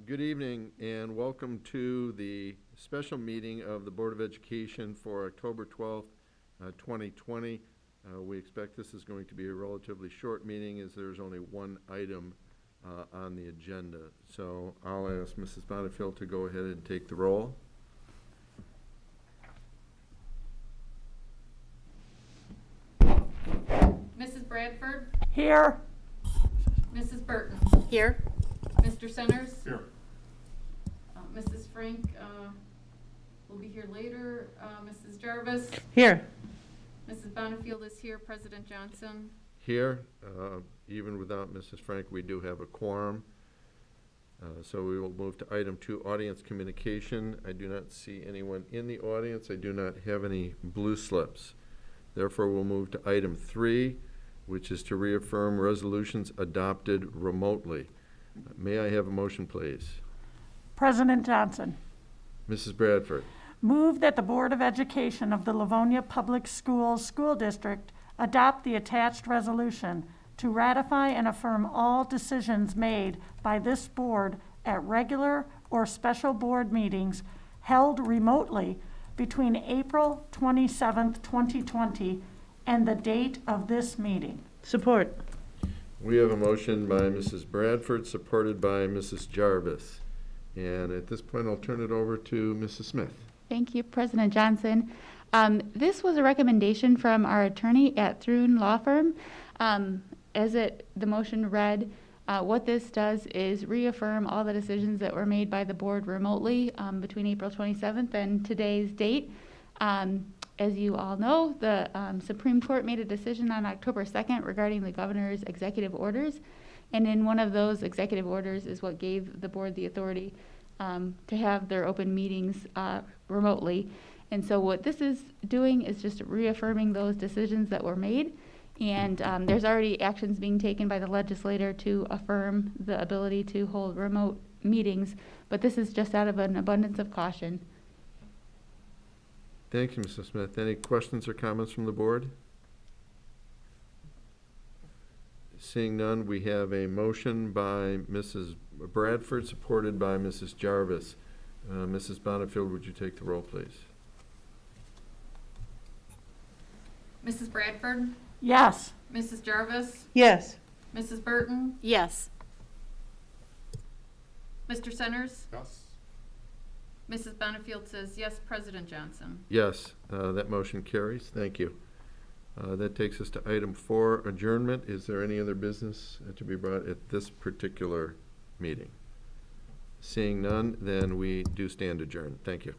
Good evening and welcome to the special meeting of the Board of Education for October 12th, 2020. We expect this is going to be a relatively short meeting as there's only one item on the agenda. So I'll ask Mrs. Bonnefeld to go ahead and take the roll. Mrs. Bradford? Here. Mrs. Burton? Here. Mr. Centers? Here. Mrs. Frank will be here later. Mrs. Jarvis? Here. Mrs. Bonnefeld is here. President Johnson? Here, even without Mrs. Frank, we do have a quorum. So we will move to item 2, audience communication. I do not see anyone in the audience. I do not have any blue slips. Therefore, we'll move to item 3, which is to reaffirm resolutions adopted remotely. May I have a motion, please? President Johnson. Mrs. Bradford. Move that the Board of Education of the Livonia Public Schools School District adopt the attached resolution to ratify and affirm all decisions made by this board at regular or special board meetings held remotely between April 27th, 2020 and the date of this meeting. Support. We have a motion by Mrs. Bradford, supported by Mrs. Jarvis. And at this point, I'll turn it over to Mrs. Smith. Thank you, President Johnson. This was a recommendation from our attorney at Thrun Law Firm. The motion read, what this does is reaffirm all the decisions that were made by the board remotely between April 27th and today's date. As you all know, the Supreme Court made a decision on October 2nd regarding the governor's executive orders. And in one of those executive orders is what gave the board the authority to have their open meetings remotely. And so what this is doing is just reaffirming those decisions that were made. And there's already actions being taken by the legislator to affirm the ability to hold remote meetings. But this is just out of an abundance of caution. Thank you, Mrs. Smith. Any questions or comments from the board? Seeing none, we have a motion by Mrs. Bradford, supported by Mrs. Jarvis. Mrs. Bonnefeld, would you take the roll, please? Mrs. Bradford? Yes. Mrs. Jarvis? Yes. Mrs. Burton? Yes. Mr. Centers? Yes. Mrs. Bonnefeld says yes. President Johnson? Yes, that motion carries. Thank you. That takes us to item 4, adjournment. Is there any other business to be brought at this particular meeting? Seeing none, then we do stand adjourned. Thank you.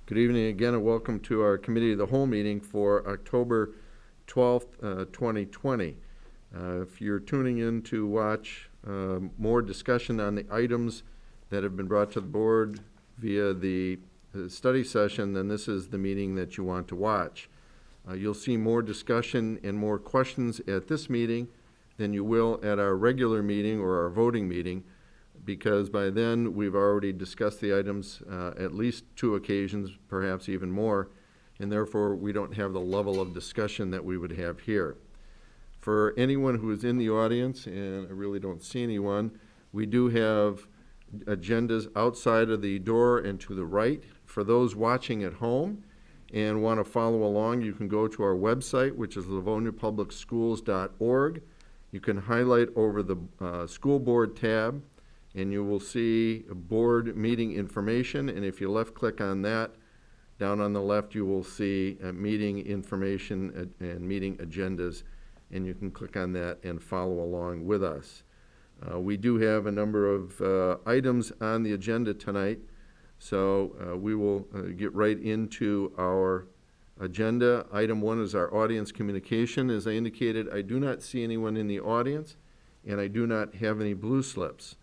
Good evening again, and welcome to our Committee of the Whole meeting for October 12th, 2020. If you're tuning in to watch more discussion on the items that have been brought to the board via the study session, then this is the meeting that you want to watch. You'll see more discussion and more questions at this meeting than you will at our regular meeting or our voting meeting, because by then we've already discussed the items at least 2 occasions, perhaps even more, and therefore we don't have the level of discussion that we would have here. For anyone who is in the audience, and I really don't see anyone, we do have agendas outside of the door and to the right. For those watching at home and want to follow along, you can go to our website, which is livoniapublicschools.org. You can highlight over the school board tab, and you will see board meeting information, and if you left-click on that, down on the left you will see meeting information and meeting agendas, and you can click on that and follow along with us. We do have a number of items on the agenda tonight, so we will get right into our agenda. Item 1 is our audience communication. As I indicated, I do not see anyone in the audience, and I do not have any blue slips.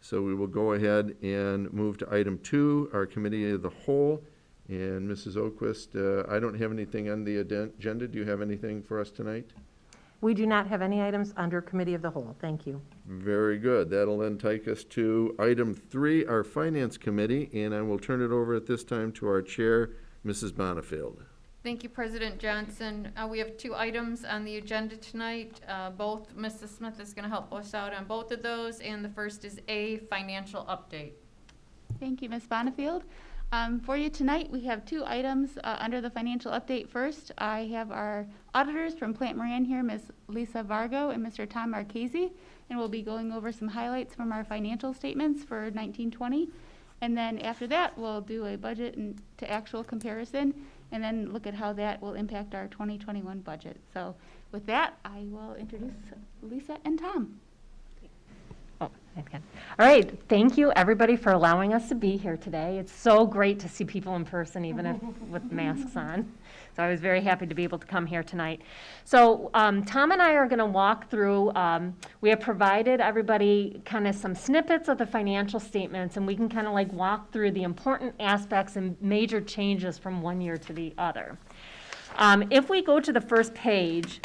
So we will go ahead and move to item 2, our Committee of the Whole. And Mrs. Oquist, I don't have anything on the agenda. Do you have anything for us tonight? We do not have any items under Committee of the Whole. Thank you. Very good. That'll then take us to item 3, our Finance Committee, and I will turn it over at this time to our chair, Mrs. Bonifield. Thank you, President Johnson. We have 2 items on the agenda tonight. Both, Mrs. Smith is going to help us out on both of those, and the first is A, financial update. Thank you, Ms. Bonifield. For you tonight, we have 2 items under the financial update. First, I have our auditors from Plant Moran here, Ms. Lisa Vargo and Mr. Tom Marchese, and we'll be going over some highlights from our financial statements for 1920. And then after that, we'll do a budget and to actual comparison, and then look at how that will impact our 2021 budget. So with that, I will introduce Lisa and Tom. Oh, okay. All right, thank you, everybody, for allowing us to be here today. It's so great to see people in person, even if with masks on. So I was very happy to be able to come here tonight. So Tom and I are going to walk through, we have provided everybody kind of some snippets of the financial statements, and we can kind of like walk through the important aspects and major changes from one year to the other. If we go to the first page,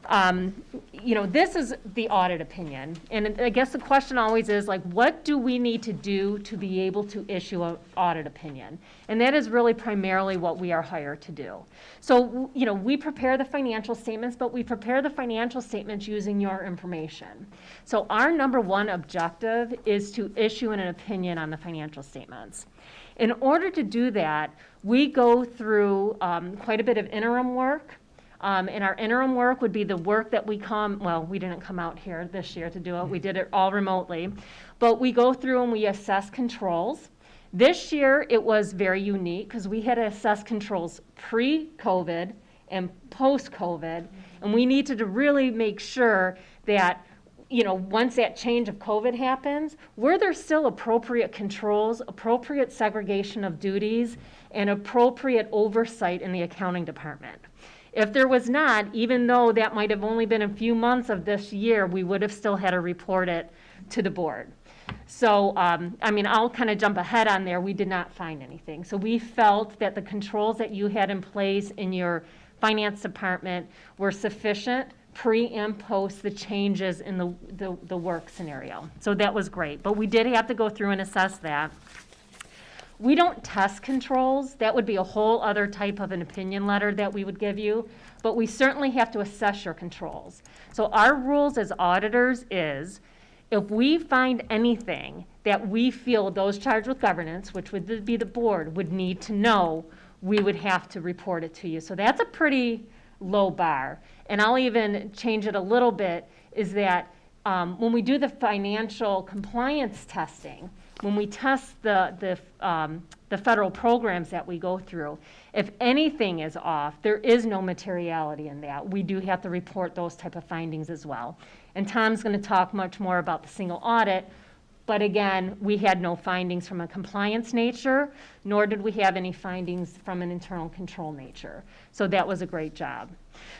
this is the audit opinion. And I guess the question always is, like, what do we need to do to be able to issue an audit opinion? And that is really primarily what we are hired to do. So, we prepare the financial statements, but we prepare the financial statements using your information. So our number 1 objective is to issue an opinion on the financial statements. In order to do that, we go through quite a bit of interim work. And our interim work would be the work that we didn't come out here this year to do it. We did it all remotely. But we go through and we assess controls. This year, it was very unique because we had to assess controls pre-COVID and post-COVID. And we needed to really make sure that, once that change of COVID happens, were there still appropriate controls, appropriate segregation of duties, and appropriate oversight in the accounting department. If there was not, even though that might have only been a few months of this year, we would have still had to report it to the board. So, I'll kind of jump ahead on there. We did not find anything. So we felt that the controls that you had in place in your finance department were sufficient pre and post the changes in the work scenario. So that was great. But we did have to go through and assess that. We don't test controls. That would be a whole other type of an opinion letter that we would give you, but we certainly have to assess your controls. So our rules as auditors is, if we find anything that we feel those charged with governance, which would be the board, would need to know, we would have to report it to you. So that's a pretty low bar. And I'll even change it a little bit, is that when we do the financial compliance testing, when we test the federal programs that we go through, if anything is off, there is no materiality in that. We do have to report those type of findings as well. And Tom's going to talk much more about the single audit, But again, we had no findings from a compliance nature, nor did we have any findings from an internal control nature. So that was a great job.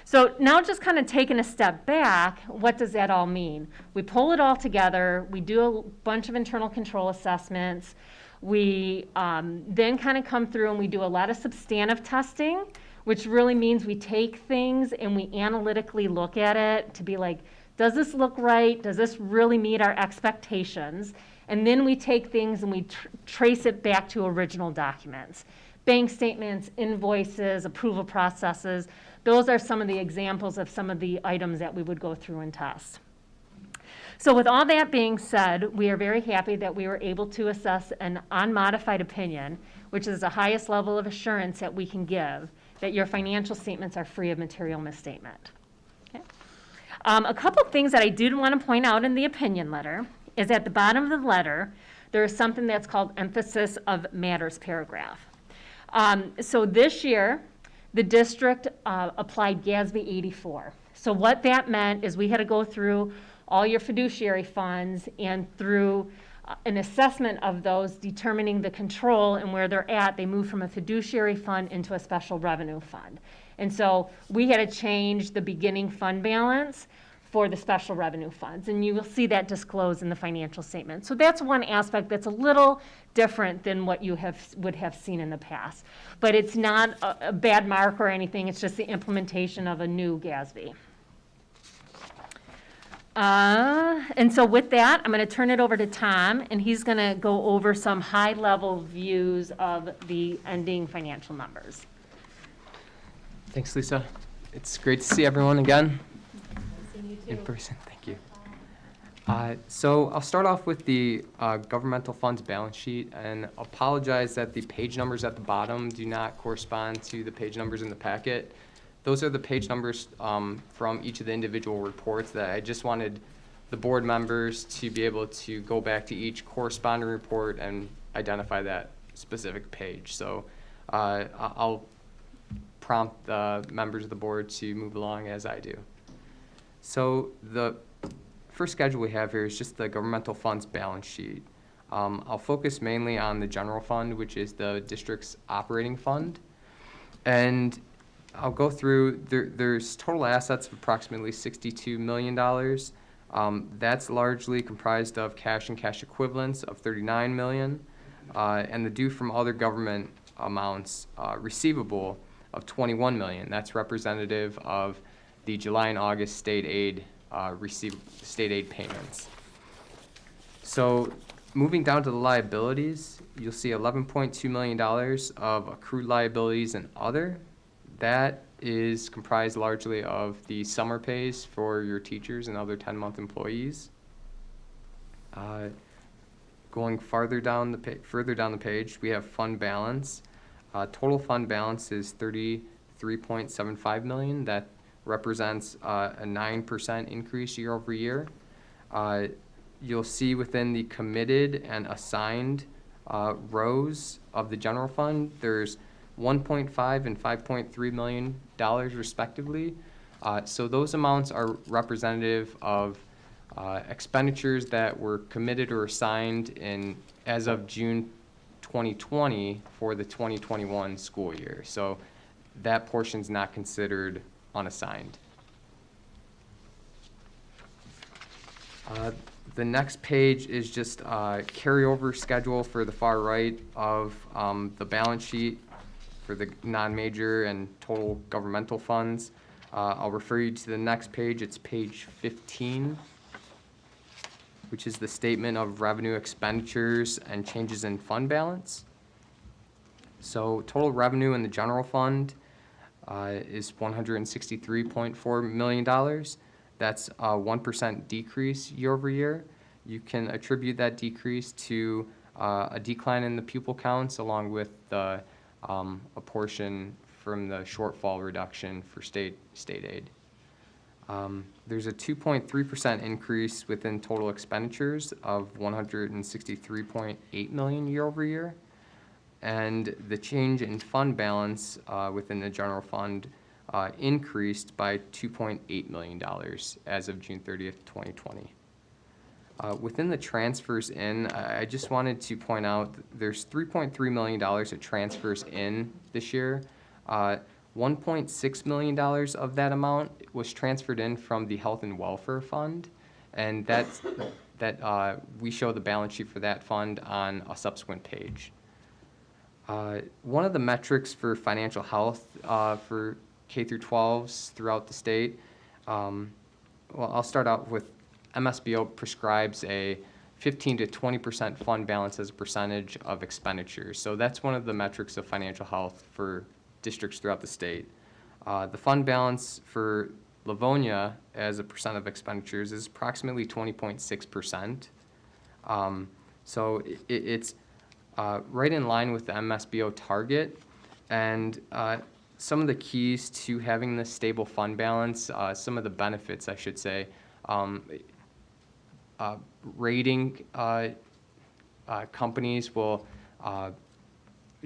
So now just kind of taking a step back, what does that all mean? We pull it all together, we do a bunch of internal control assessments, we then kind of come through and we do a lot of substantive testing, which really means we take things and we analytically look at it to be like, does this look right? Does this really meet our expectations? And then we take things and we trace it back to original documents. Bank statements, invoices, approval processes, those are some of the examples of some of the items that we would go through and test. So with all that being said, we are very happy that we were able to assess an unmodified opinion, which is the highest level of assurance that we can give that your financial statements are free of material misstatement. Okay? A couple things that I did want to point out in the opinion letter is at the bottom of the letter, there is something that's called emphasis of matters paragraph. So this year, the district applied GASB 84. So what that meant is we had to go through all your fiduciary funds and through an assessment of those, determining the control and where they're at, they moved from a fiduciary fund into a special revenue fund. And so we had to change the beginning fund balance for the special revenue funds, and you will see that disclosed in the financial statement. So that's one aspect that's a little different than what you would have seen in the past. But it's not a bad mark or anything, it's just the implementation of a new GASB. And so with that, I'm going to turn it over to Tom, and he's going to go over some high-level views of the ending financial numbers. Thanks, Lisa. It's great to see everyone again. In person, thank you. So I'll start off with the governmental funds balance sheet, and apologize that the page numbers at the bottom do not correspond to the page numbers in the packet. Those are the page numbers from each of the individual reports that I just wanted the board members to be able to go back to each corresponding report and identify that specific page. So I'll prompt the members of the board to move along as I do. So the first schedule we have here is just the governmental funds balance sheet. I'll focus mainly on the general fund, which is the district's operating fund. And I'll go through, there's total assets of approximately $62 million. That's largely comprised of cash and cash equivalents of $39 million, and the due from other government amounts receivable of $21 million. That's representative of the July and August state aid payments. So moving down to the liabilities, you'll see $11.2 million of accrued liabilities and other. That is comprised largely of the summer pays for your teachers and other 10-month employees. Going further down the page, we have fund balance. Total fund balance is $33.75 million. That represents a 9% increase year over year. You'll see within the committed and assigned rows of the general fund, there's $1.5 and $5.3 million respectively. So those amounts are representative of expenditures that were committed or assigned as of June 2020 for the 2021 school year. So that portion's not considered unassigned. The next page is just a carryover schedule for the far right of the balance sheet for the non-major and total governmental funds. I'll refer you to the next page. It's page 15, which is the statement of revenue expenditures and changes in fund balance. So total revenue in the general fund is $163.4 million. That's a 1% decrease year over year. You can attribute that decrease to a decline in the pupil counts along with a portion from the shortfall reduction for state aid. There's a 2.3% increase within total expenditures of $163.8 million year over year. And the change in fund balance within the general fund increased by $2.8 million as of June 30th, 2020. Within the transfers in, I just wanted to point out that there's $3.3 million that transfers in this year. $1.6 million of that amount was transferred in from the Health and Welfare Fund, and we show the balance sheet for that fund on a subsequent page. One of the metrics for financial health for K through 12s throughout the state, well, I'll start out with MSBO prescribes a 15 to 20% fund balance as a percentage of expenditures. So that's one of the metrics of financial health for districts throughout the state. The fund balance for Livonia as a percent of expenditures is approximately 20.6%. So it's right in line with the MSBO target. And some of the keys to having this stable fund balance, some of the benefits, I should say, rating companies will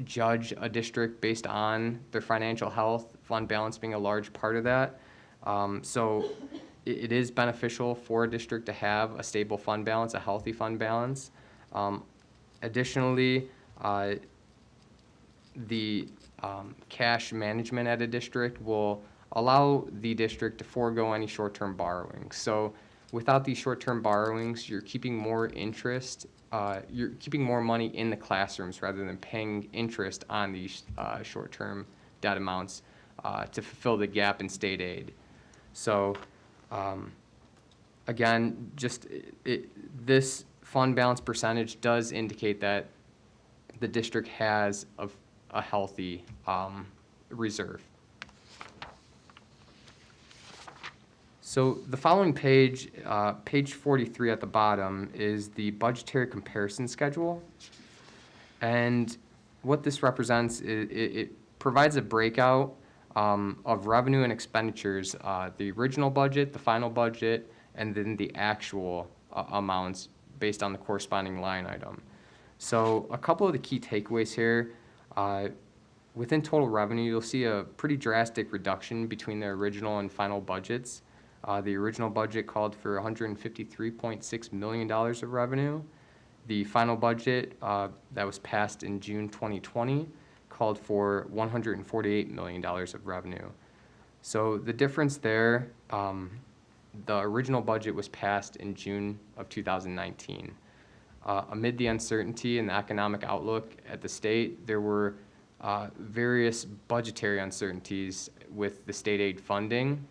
judge a district based on their financial health, fund balance being a large part of that. So it is beneficial for a district to have a stable fund balance, a healthy fund balance. Additionally, the cash management at a district will allow the district to forego any short-term borrowings. So without these short-term borrowings, you're keeping more interest, you're keeping more money in the classrooms rather than paying interest on these short-term debt amounts to fulfill the gap in state aid. So again, this fund balance percentage does indicate that the district has a healthy reserve. So the following page, page 43 at the bottom, is the budgetary comparison schedule. And what this represents is it provides a breakout of revenue and expenditures, the original budget, the final budget, and then the actual amounts based on the corresponding line item. So a couple of the key takeaways here. Within total revenue, you'll see a pretty drastic reduction between the original and final budgets. The original budget called for $153.6 million of revenue. The final budget that was passed in June 2020 called for $148 million of revenue. So the difference there, the original budget was passed in June of 2019. Amid the uncertainty in the economic outlook at the state, there were various budgetary uncertainties with the state aid funding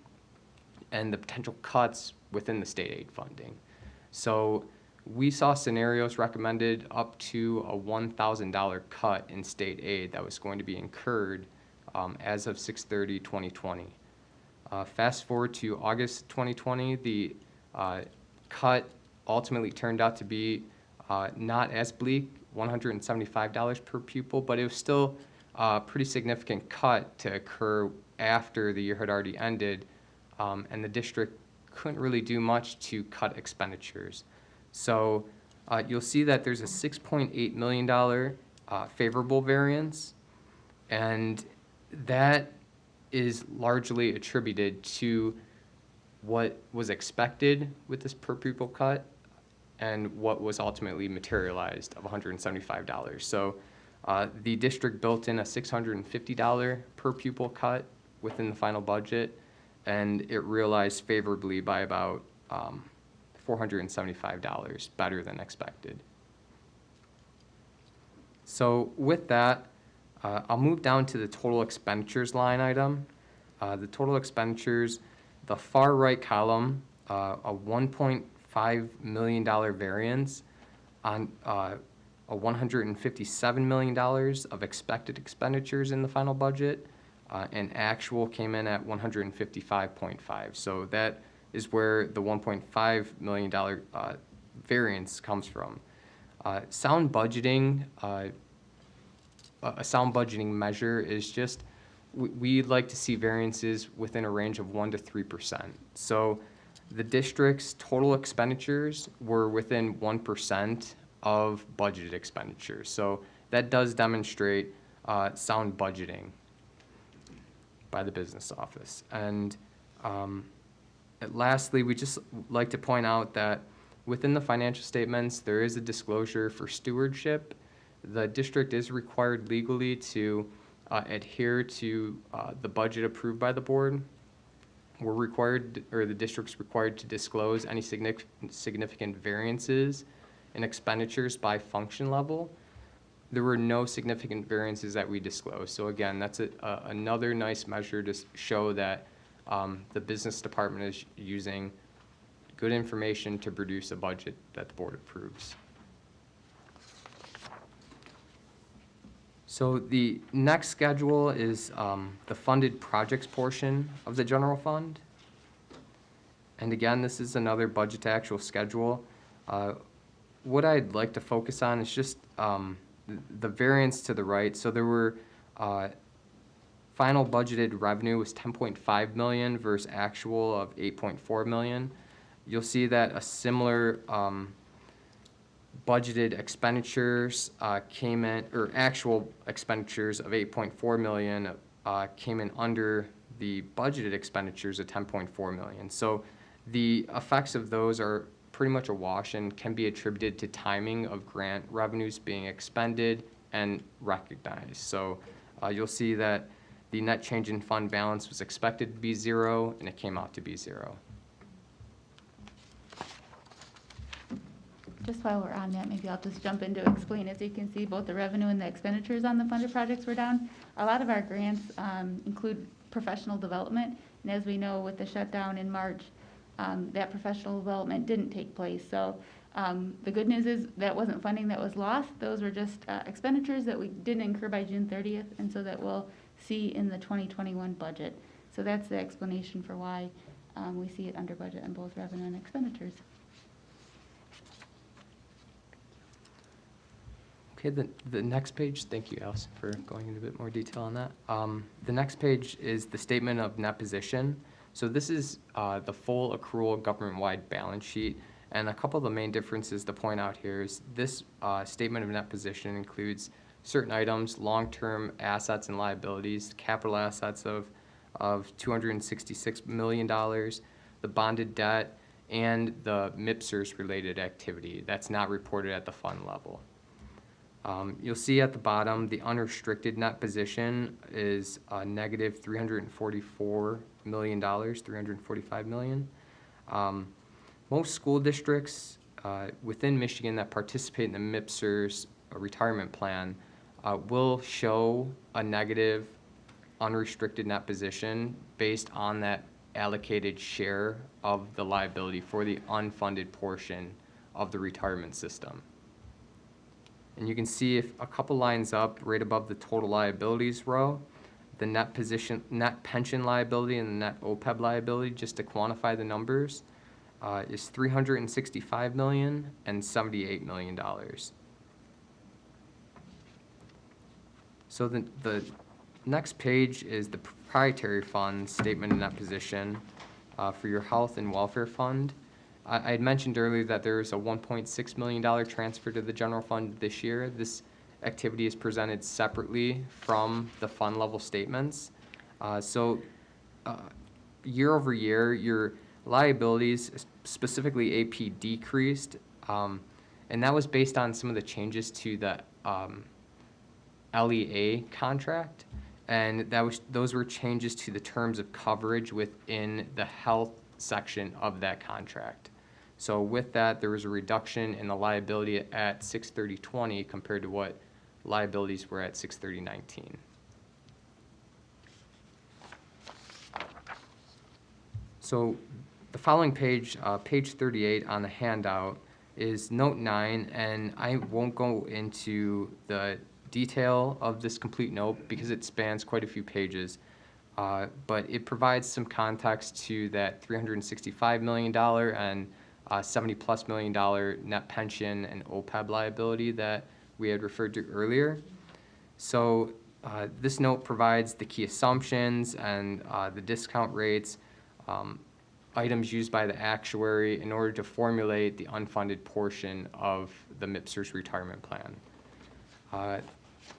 and the potential cuts within the state aid funding. So we saw scenarios recommended up to a $1,000 cut in state aid that was going to be incurred as of 6/30/2020. Fast forward to August 2020, the cut ultimately turned out to be not as bleak, $175 per pupil, but it was still a pretty significant cut to occur after the year had already ended, and the district couldn't really do much to cut expenditures. So you'll see that there's a $6.8 million favorable variance, and that is largely attributed to what was expected with this per pupil cut and what was ultimately materialized of $175. So the district built in a $650 per pupil cut within the final budget, and it realized favorably by about $475, better than expected. So with that, I'll move down to the total expenditures line item. The total expenditures, the far right column, a $1.5 million variance on a $157 million of expected expenditures in the final budget, and actual came in at 155.5. So that is where the $1.5 million variance comes from. Sound budgeting, a sound budgeting measure is just, we'd like to see variances within a range of 1 to 3%. So the district's total expenditures were within 1% of budgeted expenditures. So that does demonstrate sound budgeting by the business office. And lastly, we just like to point out that within the financial statements, there is a disclosure for stewardship. The district is required legally to adhere to the budget approved by the board. We're required, or the district's required to disclose any significant variances in expenditures by function level. There were no significant variances that we disclosed. So again, that's another nice measure to show that the business department is using good information to produce a budget that the board approves. So the next schedule is the funded projects portion of the general fund. And again, this is another budget to actual schedule. What I'd like to focus on is just the variance to the right. So there were final budgeted revenue was 10.5 million versus actual of 8.4 million. You'll see that a similar budgeted expenditures came in, or actual expenditures of 8.4 million came in under the budgeted expenditures of 10.4 million. So the effects of those are pretty much a wash and can be attributed to timing of grant revenues being expended and recognized. So you'll see that the net change in fund balance was expected to be 0, and it came out to be 0. Just while we're on that, maybe I'll just jump in to explain. As you can see, both the revenue and the expenditures on the funded projects were down. A lot of our grants include professional development, and as we know, with the shutdown in March, that professional development didn't take place. So the good news is that wasn't funding that was lost. Those were just expenditures that we didn't incur by June 30th, and so that we'll see in the 2021 budget. So that's the explanation for why we see it under budget on both revenue and expenditures. Okay, the next page, thank you, Allison, for going into a bit more detail on that. The next page is the statement of net position. So this is the full accrual government-wide balance sheet. And a couple of the main differences to point out here is this statement of net position includes certain items, long-term assets and liabilities, capital assets of $266 million, the bonded debt, and the MIPSers-related activity. That's not reported at the fund level. You'll see at the bottom, the unrestricted net position is negative $344 million, $345 million. Most school districts within Michigan that participate in the MIPSers retirement plan will show a negative unrestricted net position based on that allocated share of the liability for the unfunded portion of the retirement system. And you can see if a couple lines up, right above the total liabilities row, the net pension liability and the net OPEB liability, just to quantify the numbers, is $365 million and $78 million. So the next page is the proprietary fund statement of net position for your health and welfare fund. I had mentioned earlier that there's a $1.6 million transfer to the general fund this year. This activity is presented separately from the fund level statements. Year over year, your liabilities, specifically AP, decreased, and that was based on some of the changes to the LEA contract, and those were changes to the terms of coverage within the health section of that contract. So with that, there was a reduction in the liability at 6/30/20 compared to what liabilities were at 6/30/19. So the following page, page 38 on the handout, is note 9, and I won't go into the detail of this complete note because it spans quite a few pages, but it provides some context to that $365 million and $70+ million net pension and OPEB liability that we had referred to earlier. So this note provides the key assumptions and the discount rates, items used by the actuary in order to formulate the unfunded portion of the MIPSers retirement plan.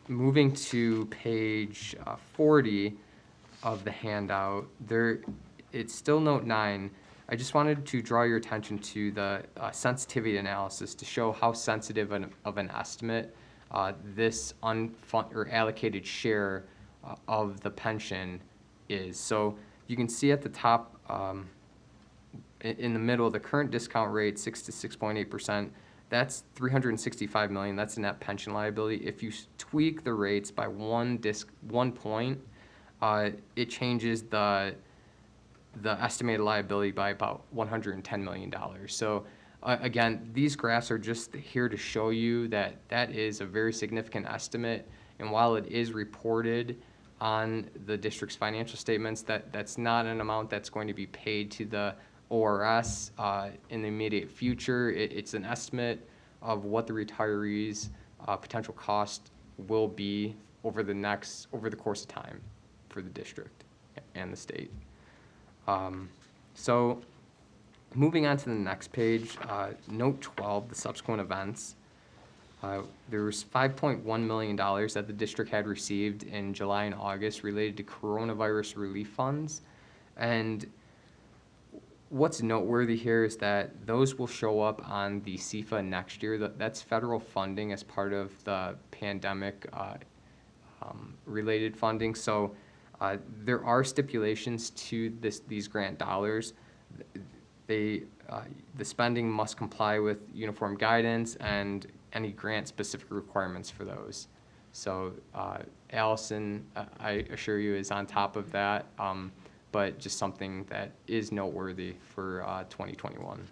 Moving to page 40 of the handout, it's still note 9. I just wanted to draw your attention to the sensitivity analysis to show how sensitive of an estimate this unfunded or allocated share of the pension is. So you can see at the top, in the middle, the current discount rate, 6 to 6.8%, that's $365 million. That's a net pension liability. If you tweak the rates by 1 point, it changes the estimated liability by about $110 million. So again, these graphs are just here to show you that that is a very significant estimate. And while it is reported on the district's financial statements, that's not an amount that's going to be paid to the ORS in the immediate future. It's an estimate of what the retirees' potential cost will be over the course of time for the district and the state. So moving on to the next page, note 12, the subsequent events. There was $5.1 million that the district had received in July and August related to coronavirus relief funds. And what's noteworthy here is that those will show up on the CFA next year. That's federal funding as part of the pandemic related funding. So there are stipulations to these grant dollars. The spending must comply with uniform guidance and any grant-specific requirements for those. So Allison, I assure you, is on top of that, but just something that is noteworthy for 2021.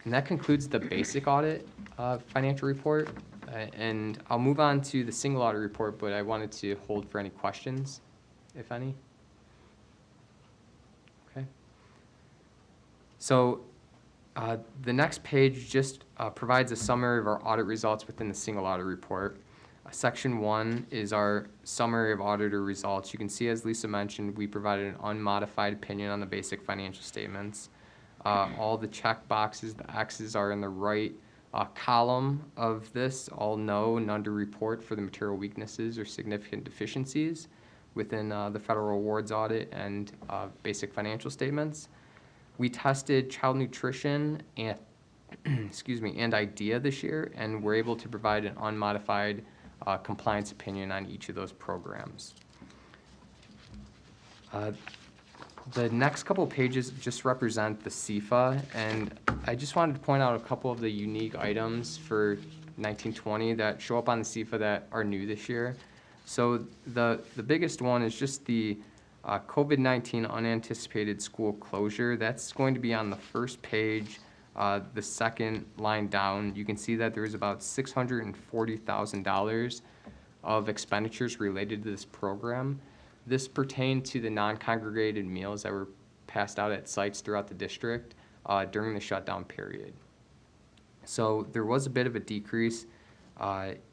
And that concludes the basic audit financial report. And I'll move on to the single audit report, but I wanted to hold for any questions, if any. Okay. So the next page just provides a summary of our audit results within the single audit report. Section 1 is our summary of auditor results. You can see, as Lisa mentioned, we provided an unmodified opinion on the basic financial statements. All the check boxes, the X's, are in the right column of this, all no, none to report for the material weaknesses or significant deficiencies within the federal awards audit and basic financial statements. We tested child nutrition and and IDEA this year, and we're able to provide an unmodified compliance opinion on each of those programs. The next couple of pages just represent the CFA, and I just wanted to point out a couple of the unique items for 1920 that show up on the CFA that are new this year. So the biggest one is just the COVID-19 unanticipated school closure. That's going to be on the first page, the second line down. You can see that there's about $640,000 of expenditures related to this program. This pertained to the non-congregated meals that were passed out at sites throughout the district during the shutdown period. So there was a bit of a decrease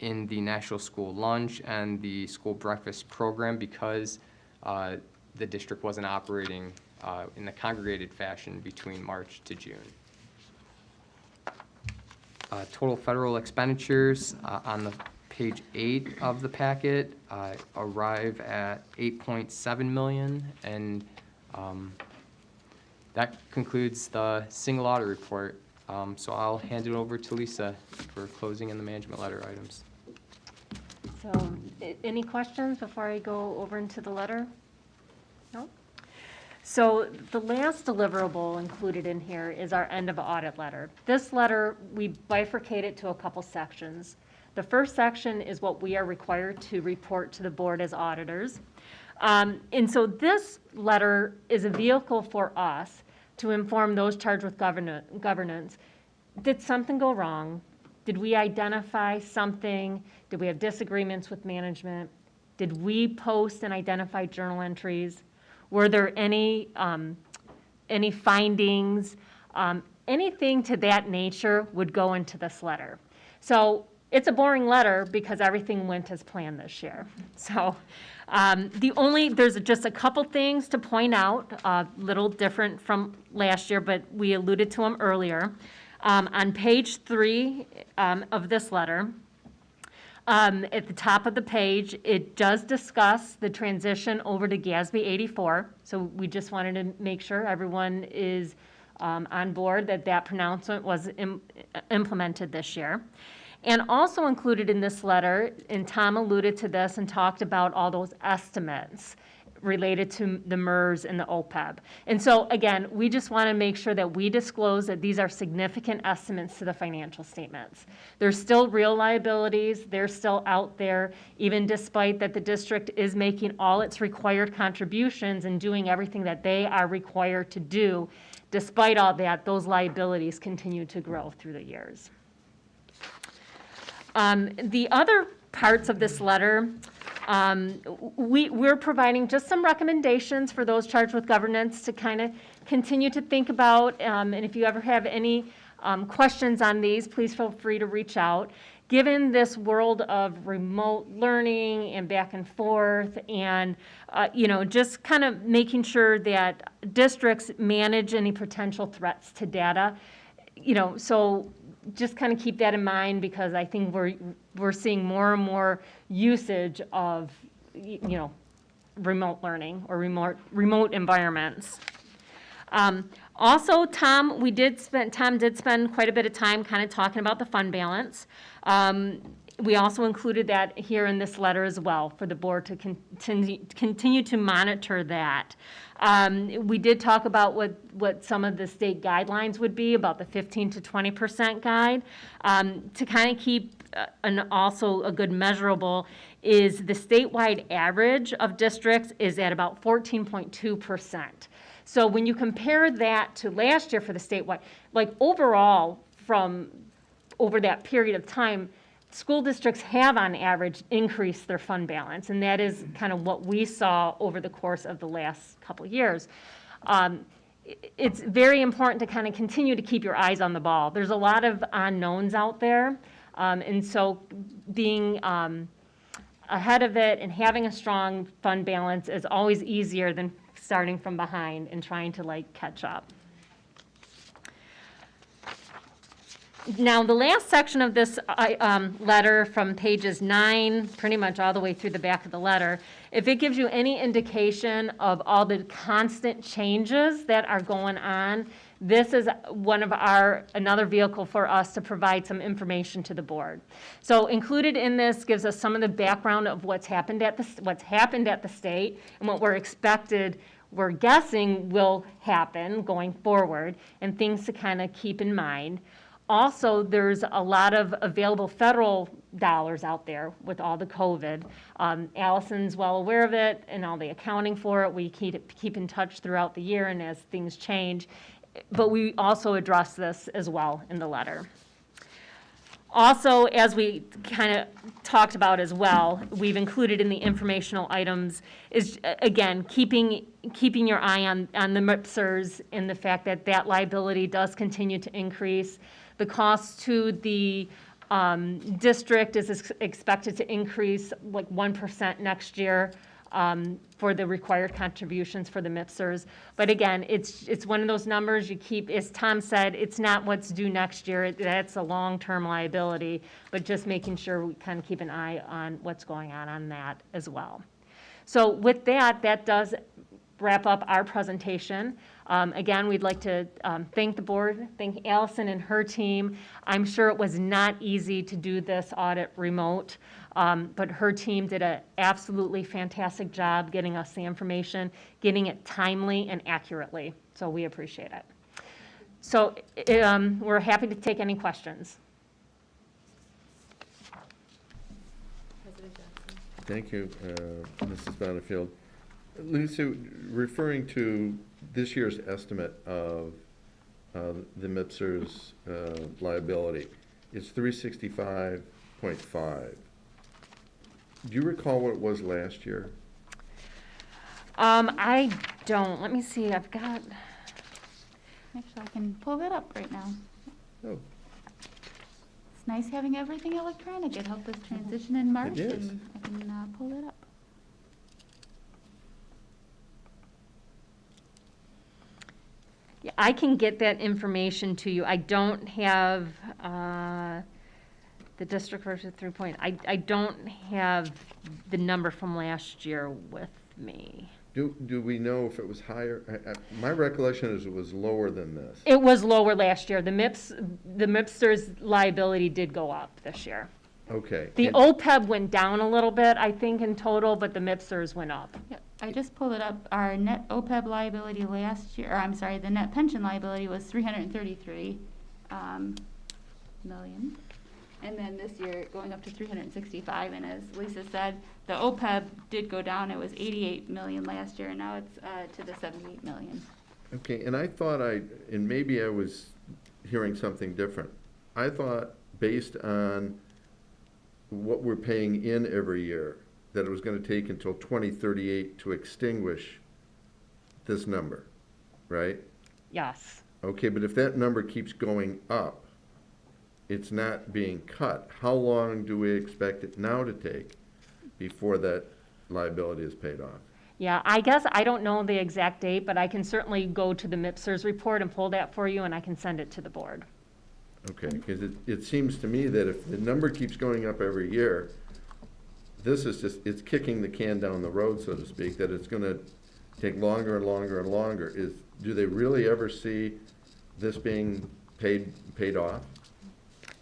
in the National School Lunch and the school breakfast program because the district wasn't operating in the congregated fashion between March to June. Total federal expenditures on the page 8 of the packet arrive at $8.7 million, and that concludes the single audit report. So I'll hand it over to Lisa for closing and the management letter items. So, any questions before I go over into the letter? No? So the last deliverable included in here is our end of audit letter. This letter, we bifurcate it to a couple sections. The first section is what we are required to report to the board as auditors. And so this letter is a vehicle for us to inform those charged with governance. Did something go wrong? Did we identify something? Did we have disagreements with management? Did we post and identify journal entries? Were there any findings? Anything to that nature would go into this letter. So it's a boring letter because everything went as planned this year. So there's just a couple things to point out, a little different from last year, but we alluded to them earlier. On page 3 of this letter, At the top of the page, it does discuss the transition over to GASB 84. So we just wanted to make sure everyone is on board that that pronouncement was implemented this year. And also included in this letter, and Tom alluded to this and talked about all those estimates related to the MERS and the OPEB. And so, again, we just want to make sure that we disclose that these are significant estimates to the financial statements. There's still real liabilities. They're still out there, even despite that the district is making all its required contributions and doing everything that they are required to do. Despite all that, those liabilities continue to grow through the years. The other parts of this letter, we're providing just some recommendations for those charged with governance to kind of continue to think about. And if you ever have any questions on these, please feel free to reach out. Given this world of remote learning and back and forth and, just kind of making sure that districts manage any potential threats to data, so just kind of keep that in mind because I think we're seeing more and more usage of, remote learning or remote environments. Also, Tom did spend quite a bit of time kind of talking about the fund balance. We also included that here in this letter as well for the board to continue to monitor that. We did talk about what some of the state guidelines would be about the 15 to 20% guide. To kind of keep also a good measurable is the statewide average of districts is at about 14.2%. So when you compare that to last year for the statewide, like overall from over that period of time, school districts have on average increased their fund balance, and that is kind of what we saw over the course of the last couple of years. It's very important to kind of continue to keep your eyes on the ball. There's a lot of unknowns out there, and so being ahead of it and having a strong fund balance is always easier than starting from behind and trying to catch up. Now, the last section of this letter from pages 9, pretty much all the way through the back of the letter, if it gives you any indication of all the constant changes that are going on, this is another vehicle for us to provide some information to the board. So included in this gives us some of the background of what's happened at the state and what we're guessing will happen going forward and things to kind of keep in mind. Also, there's a lot of available federal dollars out there with all the COVID. Allison's well aware of it and all the accounting for it. We keep in touch throughout the year and as things change. But we also address this as well in the letter. Also, as we kind of talked about as well, we've included in the informational items is, again, keeping your eye on the MIPSers and the fact that liability does continue to increase. The cost to the district is expected to increase 1% next year for the required contributions for the MIPSers. But again, it's one of those numbers you keep, as Tom said, it's not what's due next year. That's a long-term liability, but just making sure we kind of keep an eye on what's going on that as well. So with that does wrap up our presentation. Again, we'd like to thank the board, thank Allison and her team. I'm sure it was not easy to do this audit remote, but her team did an absolutely fantastic job getting us the information, getting it timely and accurately. So we appreciate it. So we're happy to take any questions. Thank you, Mrs. Bonnefield. Lisa, referring to this year's estimate of the MIPSers liability, it's 365.5. Do you recall what it was last year? I don't. Let me see. I've got. Actually, I can pull that up right now. Oh, It's nice having everything electronic. It helped us transition in March, It is. and I can pull it up. Yeah, I can get that information to you. I don't have The district versus 3 point, I don't have the number from last year with me. Do we know if it was higher? My recollection is it was lower than this. It was lower last year. The MIPS's liability did go up this year. Okay. The and- OPEB went down a little bit, I think, in total, but the MIPSers went up. Yep, I just pulled it up. Our net OPEB liability last year, or I'm sorry, the net pension liability was 333 million. And then this year, going up to 365, and as Lisa said, the OPEB did go down. It was 88 million last year, and now it's to the 78 million. Okay, and I thought and maybe I was hearing something different. I thought, based on what we're paying in every year, that it was gonna take until 2038 to extinguish this number, right? Yes. Okay, but if that number keeps going up, it's not being cut. How long do we expect it now to take before that liability is paid off? Yeah, I guess I don't know the exact date, but I can certainly go to the MIPSers report and pull that for you, and I can send it to the board. Okay, because it seems to me that if the number keeps going up every year, this is just, it's kicking the can down the road, so to speak, that it's gonna take longer and longer and longer. Do they really ever see this being paid off?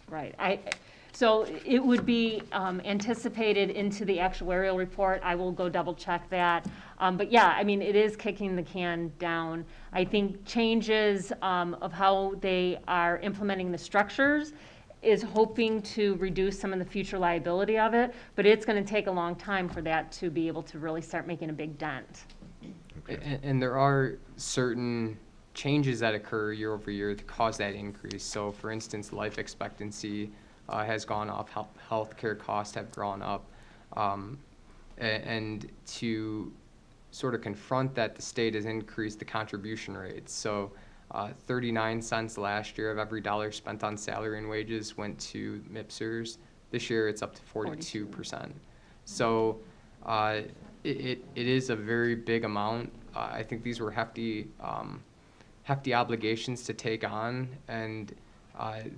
Right. So it would be anticipated into the actuarial report. I will go double check that. But yeah, I mean, it is kicking the can down. I think changes of how they are implementing the structures is hoping to reduce some of the future liability of it, but it's going to take a long time for that to be able to really start making a big dent. And there are certain changes that occur year over year to cause that increase. So for instance, life expectancy has gone up, healthcare costs have gone up. And to sort of confront that, the state has increased the contribution rates. So 39 cents last year of every dollar spent on salary and wages went to MIPSers. This year it's up to 42%. So it is a very big amount. I think these were hefty obligations to take on, and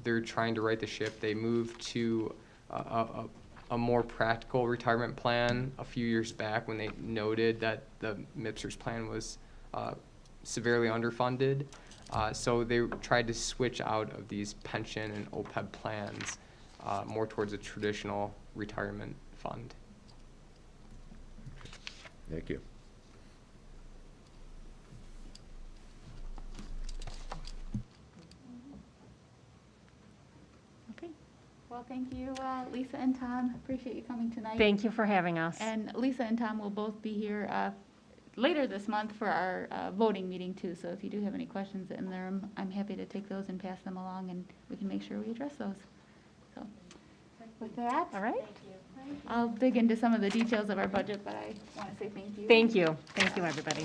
they're trying to right the ship. They moved to a more practical retirement plan a few years back when they noted that the MIPSers plan was severely underfunded. So they tried to switch out of these pension and OPEB plans more towards a traditional retirement fund. Thank you. Okay. Well, thank you, Lisa and Tom. Appreciate you coming tonight. Thank you for having us. And Lisa and Tom will both be here later this month for our voting meeting too. So if you do have any questions in there, I'm happy to take those and pass them along, and we can make sure we address those. So with that, All right. I'll dig into some of the details of our budget, but I want to say thank you. Thank you. Thank you, everybody.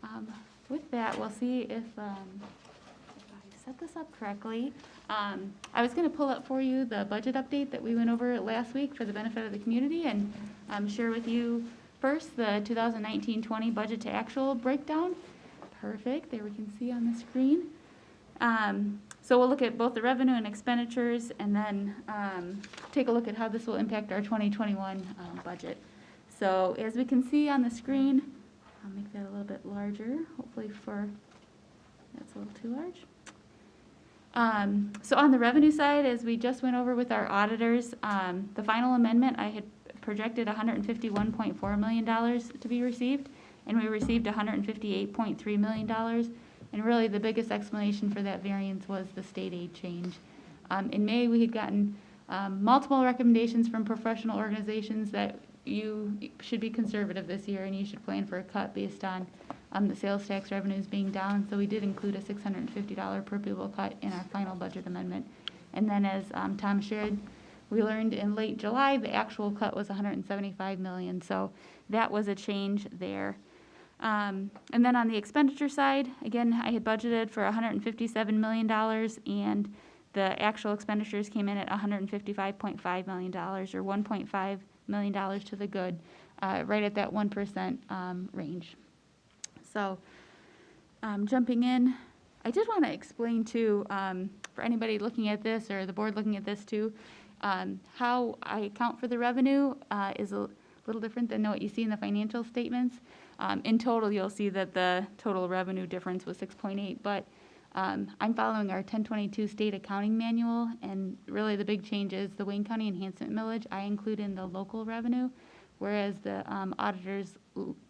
So with that, we'll see if I set this up correctly. I was going to pull up for you the budget update that we went over last week for the benefit of the community, and share with you first the 2019-20 budget to actual breakdown. Perfect. There we can see on the screen. So we'll look at both the revenue and expenditures, and then take a look at how this will impact our 2021 budget. So as we can see on the screen, I'll make that a little bit larger, hopefully that's a little too large. So on the revenue side, as we just went over with our auditors, the final amendment, I had projected $151.4 million to be received, and we received $158.3 million. And really, the biggest explanation for that variance was the state aid change. In May, we had gotten multiple recommendations from professional organizations that you should be conservative this year, and you should plan for a cut based on the sales tax revenues being down. So we did include a $650 per pupil cut in our final budget amendment. And then, as Tom shared, we learned in late July the actual cut was $175 million. So that was a change there. And then on the expenditure side, again, I had budgeted for $157 million, and the actual expenditures came in at $155.5 million, or $1.5 million to the good, right at that 1% range. So, jumping in, I did want to explain too, for anybody looking at this or the board looking at this too, how I account for the revenue is a little different than what you see in the financial statements. In total, you'll see that the total revenue difference was 6.8, but I'm following our 1022 state accounting manual, and really the big change is the Wayne County enhancement millage I include in the local revenue, whereas the auditors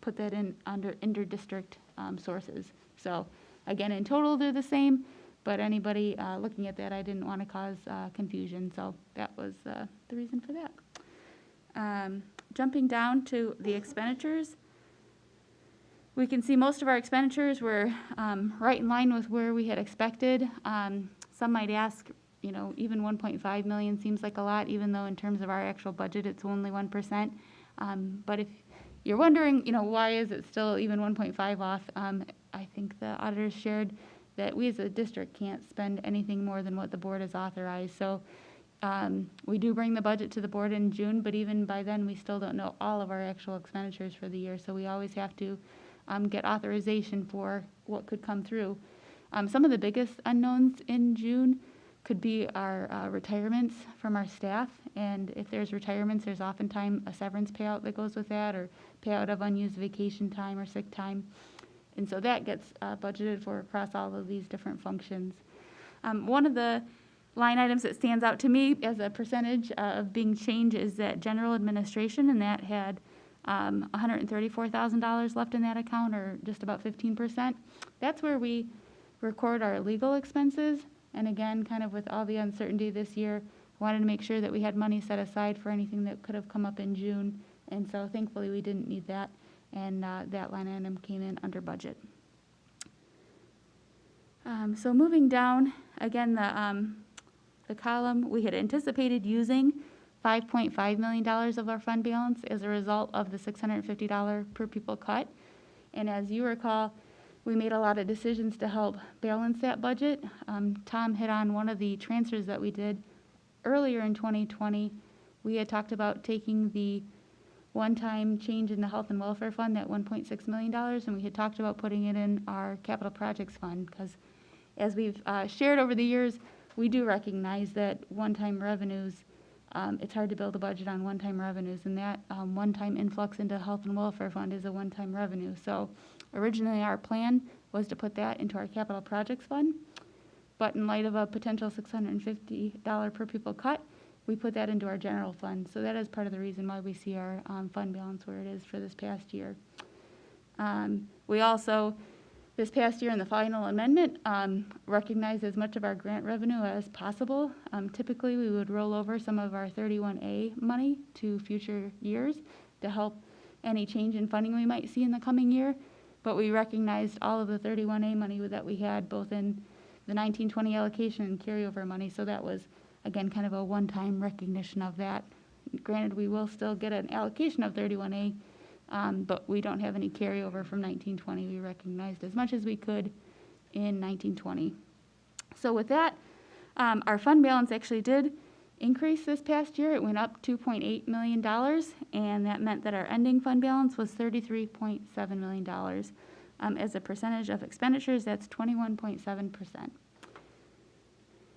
put that in under inter-district sources. So again, in total, they're the same, but anybody looking at that, I didn't want to cause confusion, so that was the reason for that. Jumping down to the expenditures, we can see most of our expenditures were right in line with where we had expected. Some might ask, you know, even 1.5 million seems like a lot, even though in terms of our actual budget, it's only 1%. But if you're wondering, you know, why is it still even 1.5 off, I think the auditors shared that we as a district can't spend anything more than what the board has authorized. So we do bring the budget to the board in June, but even by then, we still don't know all of our actual expenditures for the year. So we always have to get authorization for what could come through. Some of the biggest unknowns in June could be our retirements from our staff. And if there's retirements, there's oftentimes a severance payout that goes with that, or payout of unused vacation time or sick time. And so that gets budgeted for across all of these different functions. One of the line items that stands out to me as a percentage of being changed is that general administration, and that had $134,000 left in that account, or just about 15%. That's where we record our legal expenses. And again, kind of with all the uncertainty this year, I wanted to make sure that we had money set aside for anything that could have come up in June. And so thankfully we didn't need that, and that line item came in under budget. So moving down, again, the column, we had anticipated using $5.5 million of our fund balance as a result of the $650 per pupil cut. And as you recall, we made a lot of decisions to help balance that budget. Tom hit on one of the transfers that we did earlier in 2020. We had talked about taking the one-time change in the health and welfare fund, that $1.6 million, and we had talked about putting it in our capital projects fund, because as we've shared over the years, we do recognize that one-time revenues, it's hard to build a budget on one-time revenues, and that one-time influx into health and welfare fund is a one-time revenue. So originally our plan was to put that into our capital projects fund, but in light of a potential $650 per pupil cut, we put that into our general fund. So that is part of the reason why we see our fund balance where it is for this past year. We also, this past year in the final amendment, recognized as much of our grant revenue as possible. Typically, we would roll over some of our 31A money to future years to help any change in funding we might see in the coming year. But we recognized all of the 31A money that we had, both in the 1920 allocation and carryover money. So that was, again, kind of a one-time recognition of that. Granted, we will still get an allocation of 31A, but we don't have any carryover from 1920. We recognized as much as we could in 1920. So with that, our fund balance actually did increase this past year. It went up $2.8 million, and that meant that our ending fund balance was $33.7 million. As a percentage of expenditures, that's 21.7%.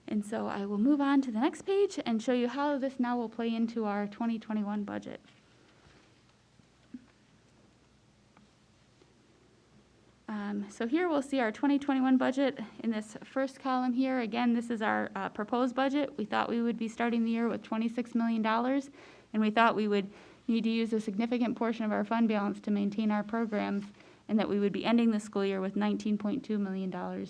And so I will move on to the next page and show you how this now will play into our 2021 budget. So here we'll see our 2021 budget in this first column here. Again, this is our proposed budget. We thought we would be starting the year with $26 million, and we thought we would need to use a significant portion of our fund balance to maintain our programs, and that we would be ending the school year with $19.2 million.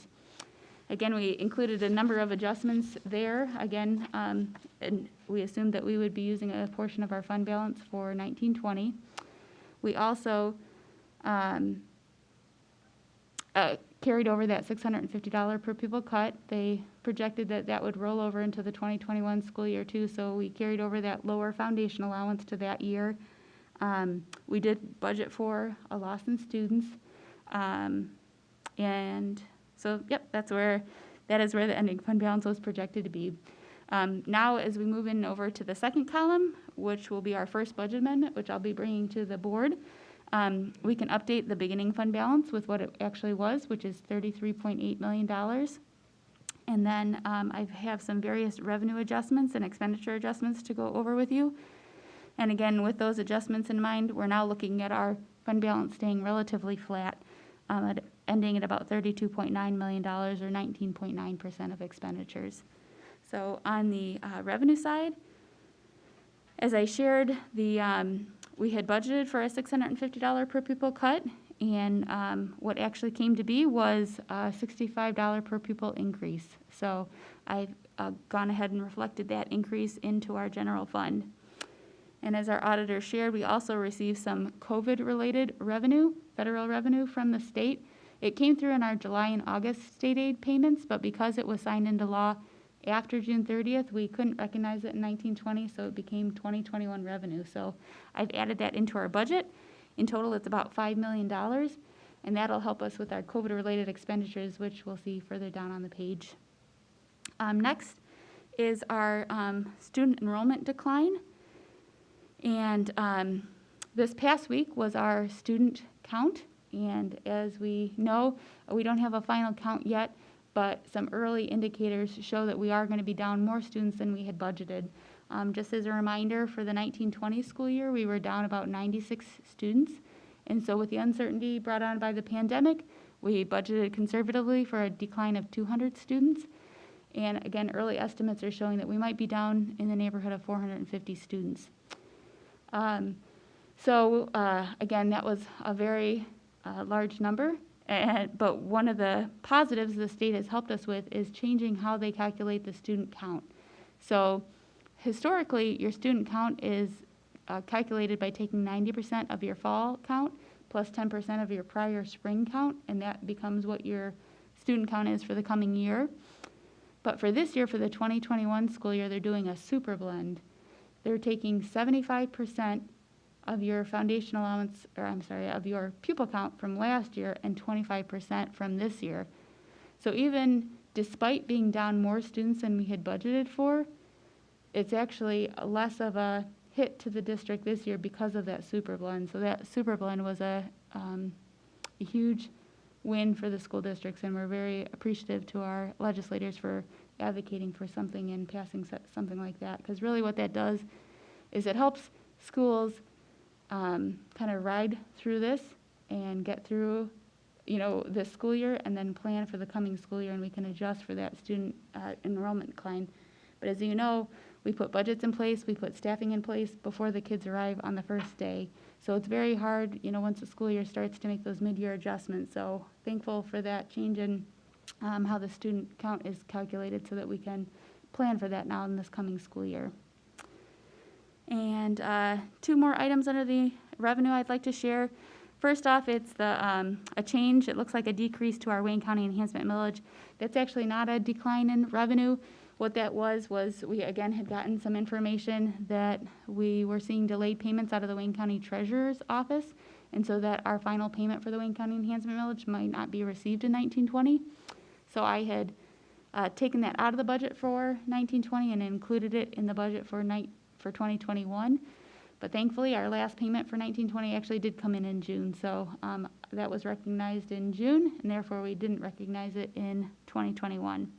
Again, we included a number of adjustments there. Again, and we assumed that we would be using a portion of our fund balance for 1920. We also carried over that $650 per pupil cut. They projected that that would roll over into the 2021 school year too, so we carried over that lower foundation allowance to that year. We did budget for a loss in students, and so yep, that is where the ending fund balance was projected to be. Now, as we move in over to the second column, which will be our first budget amendment, which I'll be bringing to the board, We can update the beginning fund balance with what it actually was, which is $33.8 million. And then I have some various revenue adjustments and expenditure adjustments to go over with you. And again, with those adjustments in mind, we're now looking at our fund balance staying relatively flat, ending at about $32.9 million or 19.9% of expenditures. So on the revenue side, as I shared, we had budgeted for a $650 per pupil cut, and what actually came to be was a $65 per pupil increase. So I've gone ahead and reflected that increase into our general fund. And as our auditor shared, we also received some COVID-related revenue, federal revenue from the state. It came through in our July and August state aid payments, but because it was signed into law after June 30th, we couldn't recognize it in 1920, so it became 2021 revenue. So I've added that into our budget. In total, it's about $5 million, and that'll help us with our COVID-related expenditures, which we'll see further down on the page. Next is our student enrollment decline. And this past week was our student count, and as we know, we don't have a final count yet, but some early indicators show that we are going to be down more students than we had budgeted. Just as a reminder, for the 1920 school year, we were down about 96 students, and so with the uncertainty brought on by the pandemic, we budgeted conservatively for a decline of 200 students. And again, early estimates are showing that we might be down in the neighborhood of 450 students. Again, that was a very large number, but one of the positives the state has helped us with is changing how they calculate the student count. So historically, your student count is calculated by taking 90% of your fall count plus 10% of your prior spring count, and that becomes what your student count is for the coming year. But for this year, for the 2021 school year, they're doing a super blend. They're taking 75% of your foundation allowance, of your pupil count from last year and 25% from this year. So even despite being down more students than we had budgeted for, it's actually less of a hit to the district this year because of that super blend. So that super blend was a huge win for the school districts, and we're very appreciative to our legislators for advocating for something and passing something like that, because really what that does is it helps schools kind of ride through this and get through this school year and then plan for the coming school year, and we can adjust for that student enrollment decline. But as you know, we put budgets in place, we put staffing in place before the kids arrive on the first day. So it's very hard, once the school year starts, to make those mid-year adjustments. So thankful for that change in how the student count is calculated so that we can plan for that now in this coming school year. And two more items under the revenue I'd like to share. First off, it's a change. It looks like a decrease to our Wayne County Enhancement Millage. That's actually not a decline in revenue. What that was we again had gotten some information that we were seeing delayed payments out of the Wayne County Treasurer's Office, and so that our final payment for the Wayne County Enhancement Millage might not be received in 1920. So I had taken that out of the budget for 1920 and included it in the budget for 2021. But thankfully, our last payment for 1920 actually did come in June, so that was recognized in June, and therefore we didn't recognize it in 2021.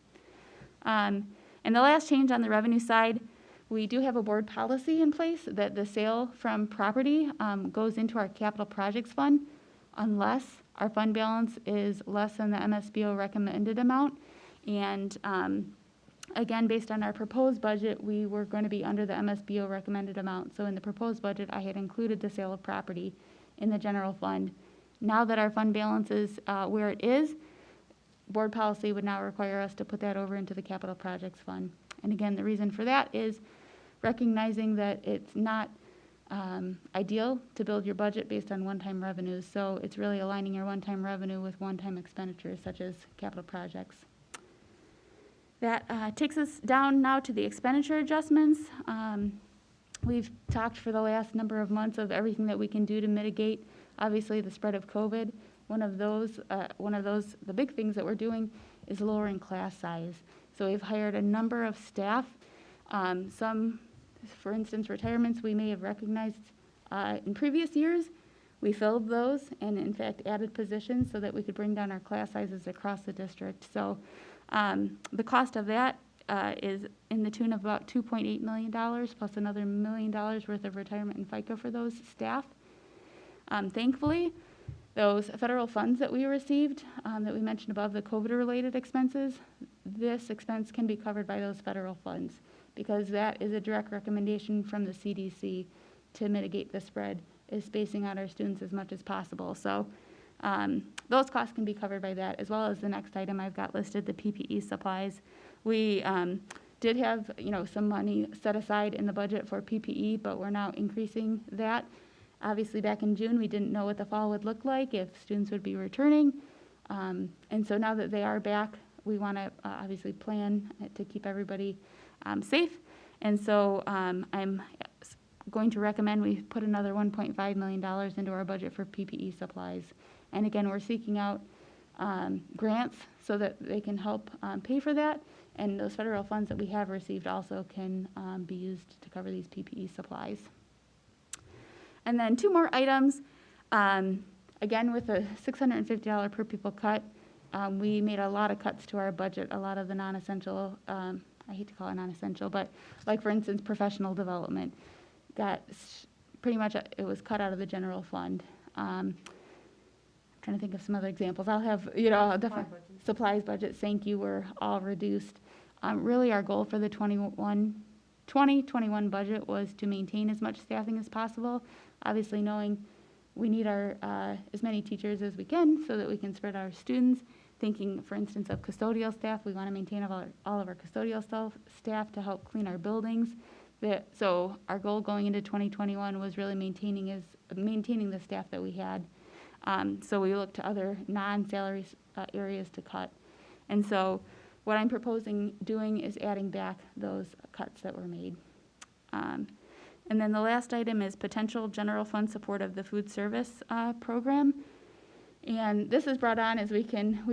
And the last change on the revenue side, we do have a board policy in place that the sale from property goes into our capital projects fund unless our fund balance is less than the MSBO recommended amount. And again, based on our proposed budget, we were going to be under the MSBO recommended amount. So in the proposed budget, I had included the sale of property in the general fund. Now that our fund balance is where it is, board policy would now require us to put that over into the capital projects fund. And again, the reason for that is recognizing that it's not ideal to build your budget based on one-time revenues. So it's really aligning your one-time revenue with one-time expenditures, such as capital projects. That takes us down now to the expenditure adjustments. We've talked for the last number of months of everything that we can do to mitigate, obviously, the spread of COVID. One of those, the big things that we're doing is lowering class size. So we've hired a number of staff. Some, for instance, retirements we may have recognized in previous years. We filled those and in fact added positions so that we could bring down our class sizes across the district. So the cost of that is in the tune of about $2.8 million plus another $1 million worth of retirement and FICA for those staff. Thankfully, those federal funds that we received, that we mentioned above, the COVID-related expenses, this expense can be covered by those federal funds because that is a direct recommendation from the CDC to mitigate the spread, is spacing out our students as much as possible. So those costs can be covered by that, as well as the next item I've got listed, the PPE supplies. We did have, some money set aside in the budget for PPE, but we're now increasing that. Obviously, back in June, we didn't know what the fall would look like, if students would be returning. And so now that they are back, we want to obviously plan to keep everybody safe. And so I'm going to recommend we put another $1.5 million into our budget for PPE supplies. And again, we're seeking out grants so that they can help pay for that. And those federal funds that we have received also can be used to cover these PPE supplies. And then 2 more items. Again, with a $650 per pupil cut, we made a lot of cuts to our budget, a lot of the non-essential, I hate to call it non-essential, but like for instance, professional development got pretty much, it was cut out of the general fund. I'm trying to think of some other examples. I'll have, supplies budget, thank you, were all reduced. Really our goal for the 2021 budget was to maintain as much staffing as possible. Obviously knowing we need our as many teachers as we can so that we can spread our students. Thinking, for instance, of custodial staff, we want to maintain all of our custodial staff to help clean our buildings. So our goal going into 2021 was really maintaining the staff that we had. So we looked to other non-salary areas to cut. And so what I'm proposing doing is adding back those cuts that were made. And then the last item is potential general fund support of the food service program. And this is brought on as we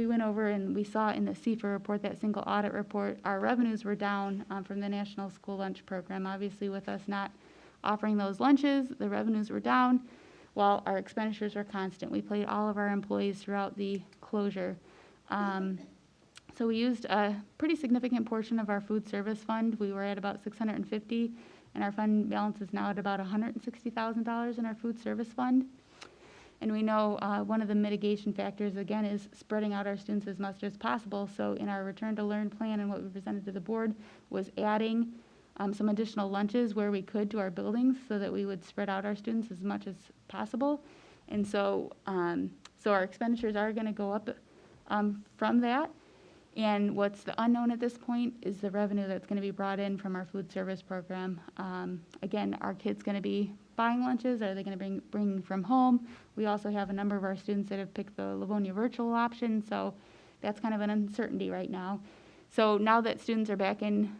went over and we saw in the CFA report, that single audit report, our revenues were down from the National School Lunch Program. Obviously with us not offering those lunches, the revenues were down while our expenditures were constant. We paid all of our employees throughout the closure. So we used a pretty significant portion of our food service fund. We were at about $650, and our fund balance is now at about $160,000 in our food service fund. And we know one of the mitigation factors, again, is spreading out our students as much as possible. So in our return to learn plan and what we presented to the board was adding some additional lunches where we could to our buildings so that we would spread out our students as much as possible. And so, so our expenditures are going to go up from that. And what's the unknown at this point is the revenue that's going to be brought in from our food service program. Again, are kids going to be buying lunches? Are they going to bring from home? We also have a number of our students that have picked the Livonia virtual option, so that's kind of an uncertainty right now. So now that students are back in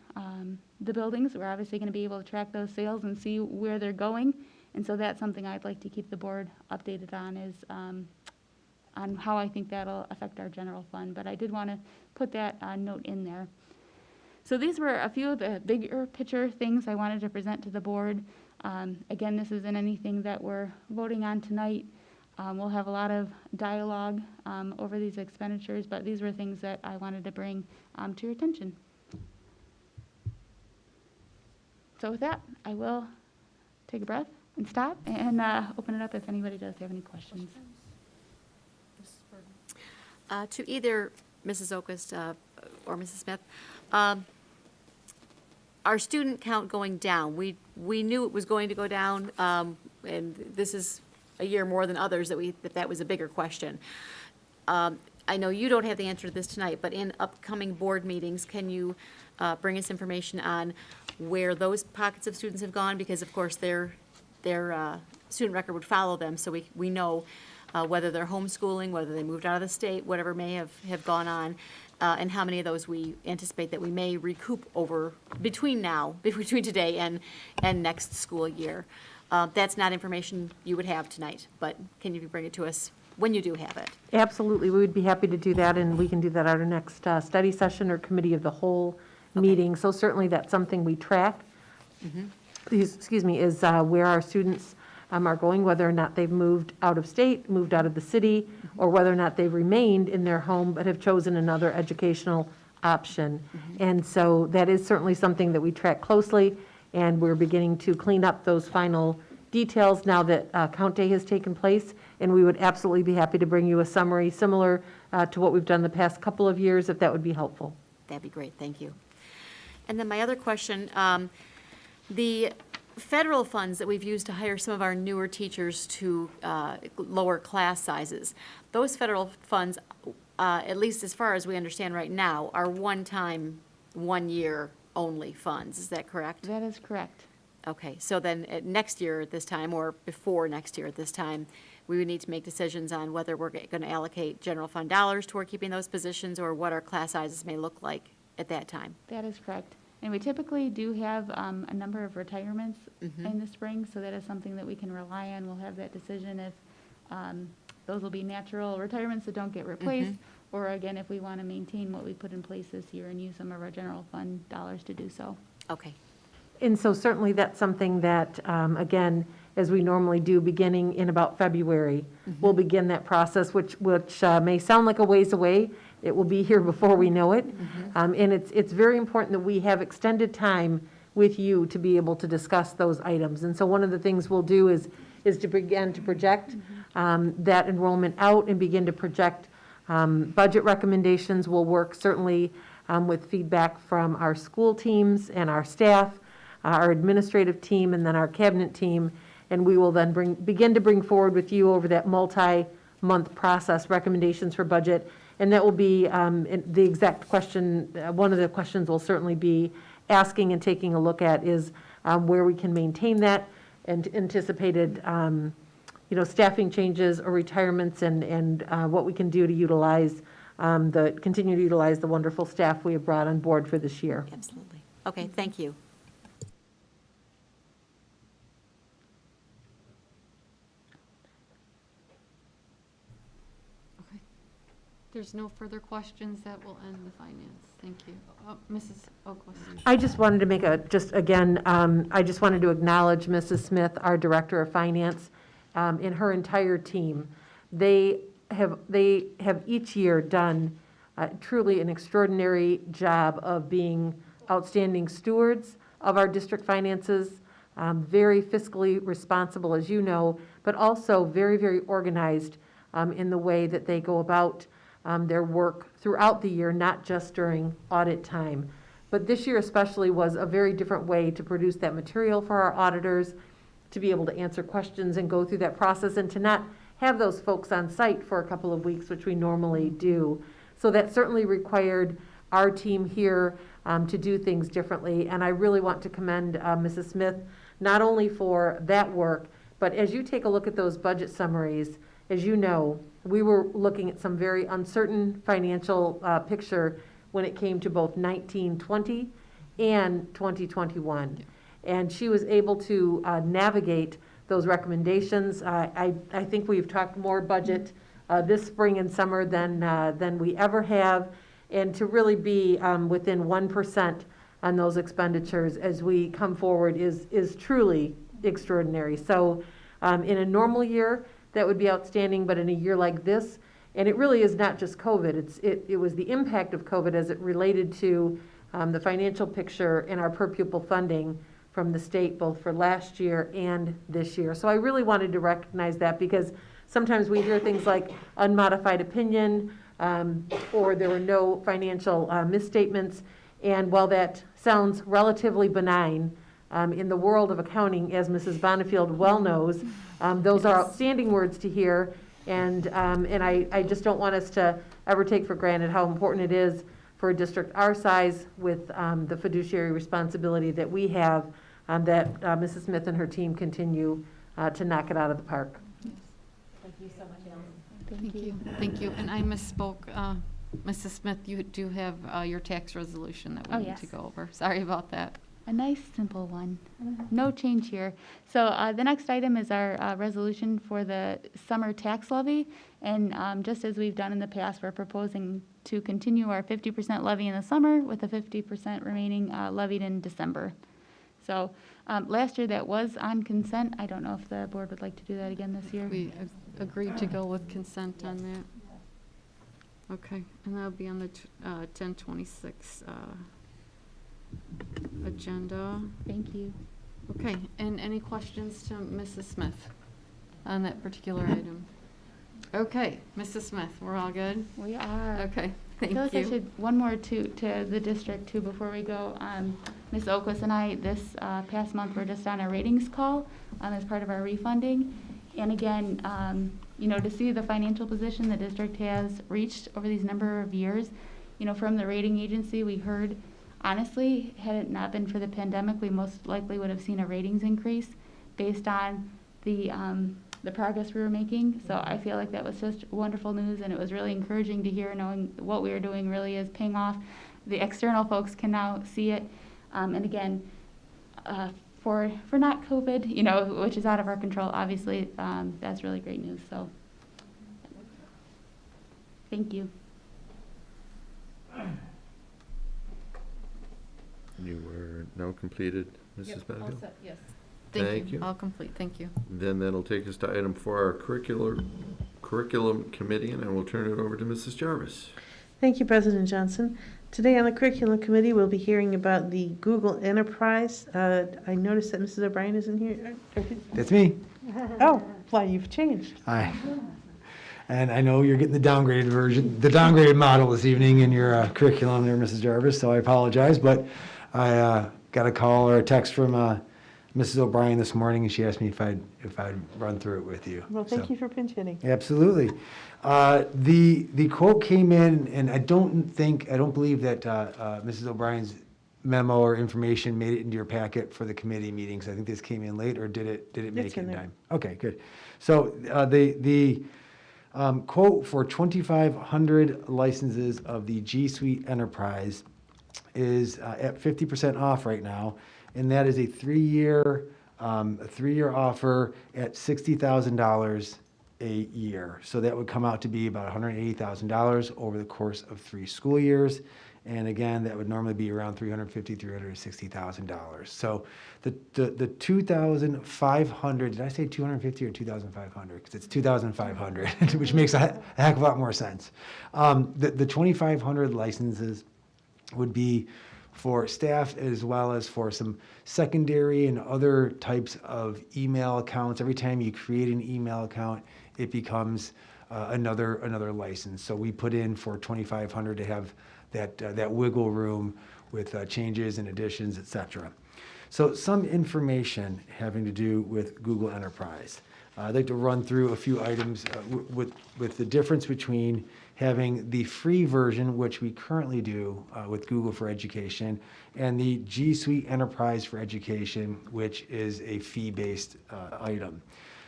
the buildings, we're obviously going to be able to track those sales and see where they're going. And so that's something I'd like to keep the board updated on, is on how I think that'll affect our general fund. But I did want to put that note in there. So these were a few of the bigger picture things I wanted to present to the board. Again, this isn't anything that we're voting on tonight. We'll have a lot of dialogue over these expenditures, but these were things that I wanted to bring to your attention. So with that, I will take a breath and stop and open it up if anybody does have any questions. To either Mrs. Oquist or Mrs. Smith, our student count going down, we knew it was going to go down, and this is a year more than others that was a bigger question. I know you don't have the answer to this tonight, but in upcoming board meetings, can you bring us information on where those pockets of students have gone? Because of course their student record would follow them, so we know whether they're homeschooling, whether they moved out of the state, whatever may have gone on, and how many of those we anticipate that we may recoup over between today and next school year. That's not information you would have tonight, but can you bring it to us when you do have it? Absolutely, we would be happy to do that, and we can do that at our next study session or committee of the whole meeting. So certainly that's something we track. Excuse me, is where our students are going, whether or not they've moved out of state, moved out of the city, or whether or not they've remained in their home but have chosen another educational option. And so that is certainly something that we track closely, and we're beginning to clean up those final details now that Count Day has taken place, and we would absolutely be happy to bring you a summary similar to what we've done the past couple of years, if that would be helpful. That'd be great, thank you. And then my other question, the federal funds that we've used to hire some of our newer teachers to lower class sizes, those federal funds, at least as far as we understand right now, are one-time, one-year only funds, is that correct? That is correct. Okay, so then at next year at this time, or before next year at this time, we would need to make decisions on whether we're going to allocate general fund dollars toward keeping those positions, or what our class sizes may look like at that time. That is correct. And we typically do have a number of retirements in the spring, so that is something that we can rely on. We'll have that decision if those will be natural retirements that don't get replaced, or again, if we want to maintain what we put in place this year and use some of our general fund dollars to do so. Okay, And so certainly that's something that, again, as we normally do, beginning in about February, we'll begin that process, which may sound like a ways away. It will be here before we know it. And it's very important that we have extended time with you to be able to discuss those items. And so one of the things we'll do is to begin to project that enrollment out and begin to project budget recommendations. We'll work certainly with feedback from our school teams and our staff, our administrative team, and then our cabinet team. And we will then begin to bring forward with you over that multi-month process recommendations for budget. And that will be the exact question. One of the questions we'll certainly be asking and taking a look at is where we can maintain that and anticipated staffing changes or retirements, and what we can do to utilize continue to utilize the wonderful staff we have brought on board for this year. absolutely. Okay, thank you. Okay. There's no further questions. That will end the finance. Thank you. Mrs. Oakwest. I just wanted to make I just wanted to acknowledge Mrs. Smith, our Director of Finance, and her entire team. They have each year done truly an extraordinary job of being outstanding stewards of our district finances, very fiscally responsible, as you know, but also very, very organized in the way that they go about their work throughout the year, not just during audit time. But this year especially was a very different way to produce that material for our auditors, to be able to answer questions and go through that process, and to not have those folks on site for a couple of weeks, which we normally do. So that certainly required our team here to do things differently. And I really want to commend Mrs. Smith, not only for that work, but as you take a look at those budget summaries, as you know, we were looking at some very uncertain financial picture when it came to both 1920 and 2021. Yeah. And she was able to navigate those recommendations. I think we've talked more budget this spring and summer than we ever have, and to really be within 1% on those expenditures as we come forward is truly extraordinary. So in a normal year, that would be outstanding, but in a year like this, and it really is not just COVID, it was the impact of COVID as it related to the financial picture and our per pupil funding from the state, both for last year and this year. So I really wanted to recognize that, because sometimes we hear things like unmodified opinion, or there were no financial misstatements. And while that sounds relatively benign, in the world of accounting, as Mrs. Bonifield well knows, those are outstanding words to hear. And I just don't want us to ever take for granted how important it is for a district our size, with the fiduciary responsibility that we have, that Mrs. Smith and her team continue to knock it out of the park. Yes. Thank you so much, Allison. Thank you. Thank you. And I misspoke. Mrs. Smith, you do have your tax resolution that we need to go over. Sorry about that. A nice, simple one. No change here. So the next item is our resolution for the summer tax levy. And just as we've done in the past, we're proposing to continue our 50% levy in the summer with a 50% remaining levied in December. So last year that was on consent. I don't know if the board would like to do that again this year. We agreed to go with consent on that. Okay, and that'll be on the 10/26 agenda. Thank you. Okay, and any questions to Mrs. Smith on that particular item? Okay, Mrs. Smith, we're all good? We are. Okay, I feel like thank I you. should, one more to the district too before we go. Ms. Oquist and I, this past month, we're just on a ratings call as part of our refunding. And again, you know, to see the financial position the district has reached over these number of years, you know, from the rating agency, we heard, honestly, had it not been for the pandemic, we most likely would have seen a ratings increase based on the progress we were making. So I feel like that was just wonderful news, and it was really encouraging to hear, knowing what we were doing really is paying off. The external folks can now see it. And again, for not COVID, you know, which is out of our control, obviously, that's really great news. So thank you. You were now completed, Mrs. Badhill? Yes. Thank you. All complete, thank you. Then that'll take us to item 4, our curriculum committee, and I will turn it over to Mrs. Jarvis. Thank you, President Johnson. Today on the Curriculum Committee, we'll be hearing about the Google Enterprise. I noticed that Mrs. O'Brien isn't here. That's me. Oh, well, you've changed. Hi. And I know you're getting the downgraded version, the downgraded model this evening in your curriculum there, Mrs. Jarvis, so I apologize, but I got a call or a text from Mrs. O'Brien this morning, and she asked me if I'd run through it with you. Well, thank you for pinch hitting. Absolutely. The quote came in, and I don't believe that Mrs. O'Brien's memo or information made it into your packet for the committee meetings. I think this came in late, or did it make It's it in in there. time? Okay, good. So the quote for 2,500 licenses of the G Suite Enterprise is at 50% off right now, and that is a three-year offer at $60,000 a year. So that would come out to be about $180,000 over the course of 3 school years. And again, that would normally be around $350,000, $360,000. So the 2,500, did I say 250 or 2,500? Because it's 2,500, which makes a heck of a lot more sense. The 2,500 licenses would be for staff as well as for some secondary and other types of email accounts. Every time you create an email account, it becomes another license. So we put in for 2,500 to have that wiggle room with changes and additions, etc. So some information having to do with Google Enterprise. I'd like to run through a few items with the difference between having the free version, which we currently do with Google for Education, and the G Suite Enterprise for Education, which is a fee-based item.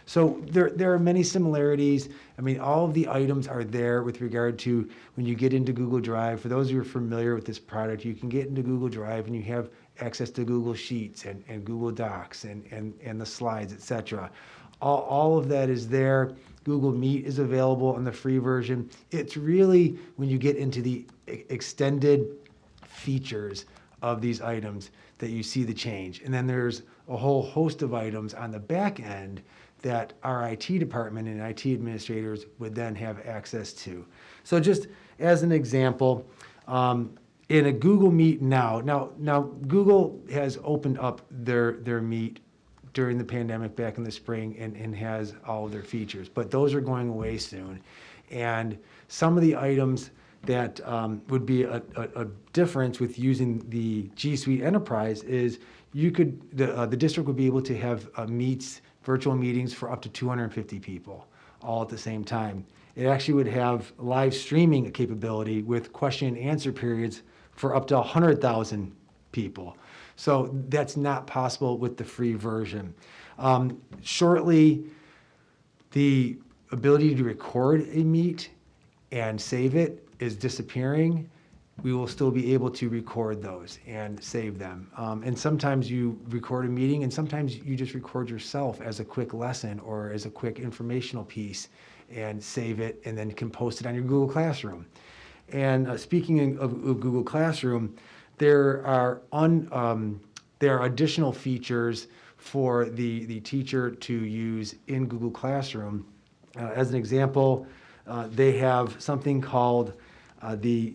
So there are many similarities. I mean, all of the items are there with regard to when you get into Google Drive. For those who are familiar with this product, you can get into Google Drive and you have access to Google Sheets and Google Docs and the slides, etc. All of that is there. Google Meet is available on the free version. It's really when you get into the extended features of these items that you see the change. And then there's a whole host of items on the back end that our IT department and IT administrators would then have access to. So just as an example, in a Google Meet now Google has opened up their Meet during the pandemic back in the spring and has all of their features, but those are going away soon. And some of the items that would be a difference with using the G Suite Enterprise is the district would be able to have virtual meetings for up to 250 people all at the same time. It actually would have live streaming capability with question and answer periods for up to 100,000 people. So that's not possible with the free version. Shortly, the ability to record a meet and save it is disappearing. We will still be able to record those and save them. And sometimes you record a meeting, and sometimes you just record yourself as a quick lesson or as a quick informational piece and save it, and then can post it on your Google Classroom. And speaking of Google Classroom, there are there are additional features for the teacher to use in Google Classroom. As an example, they have something called the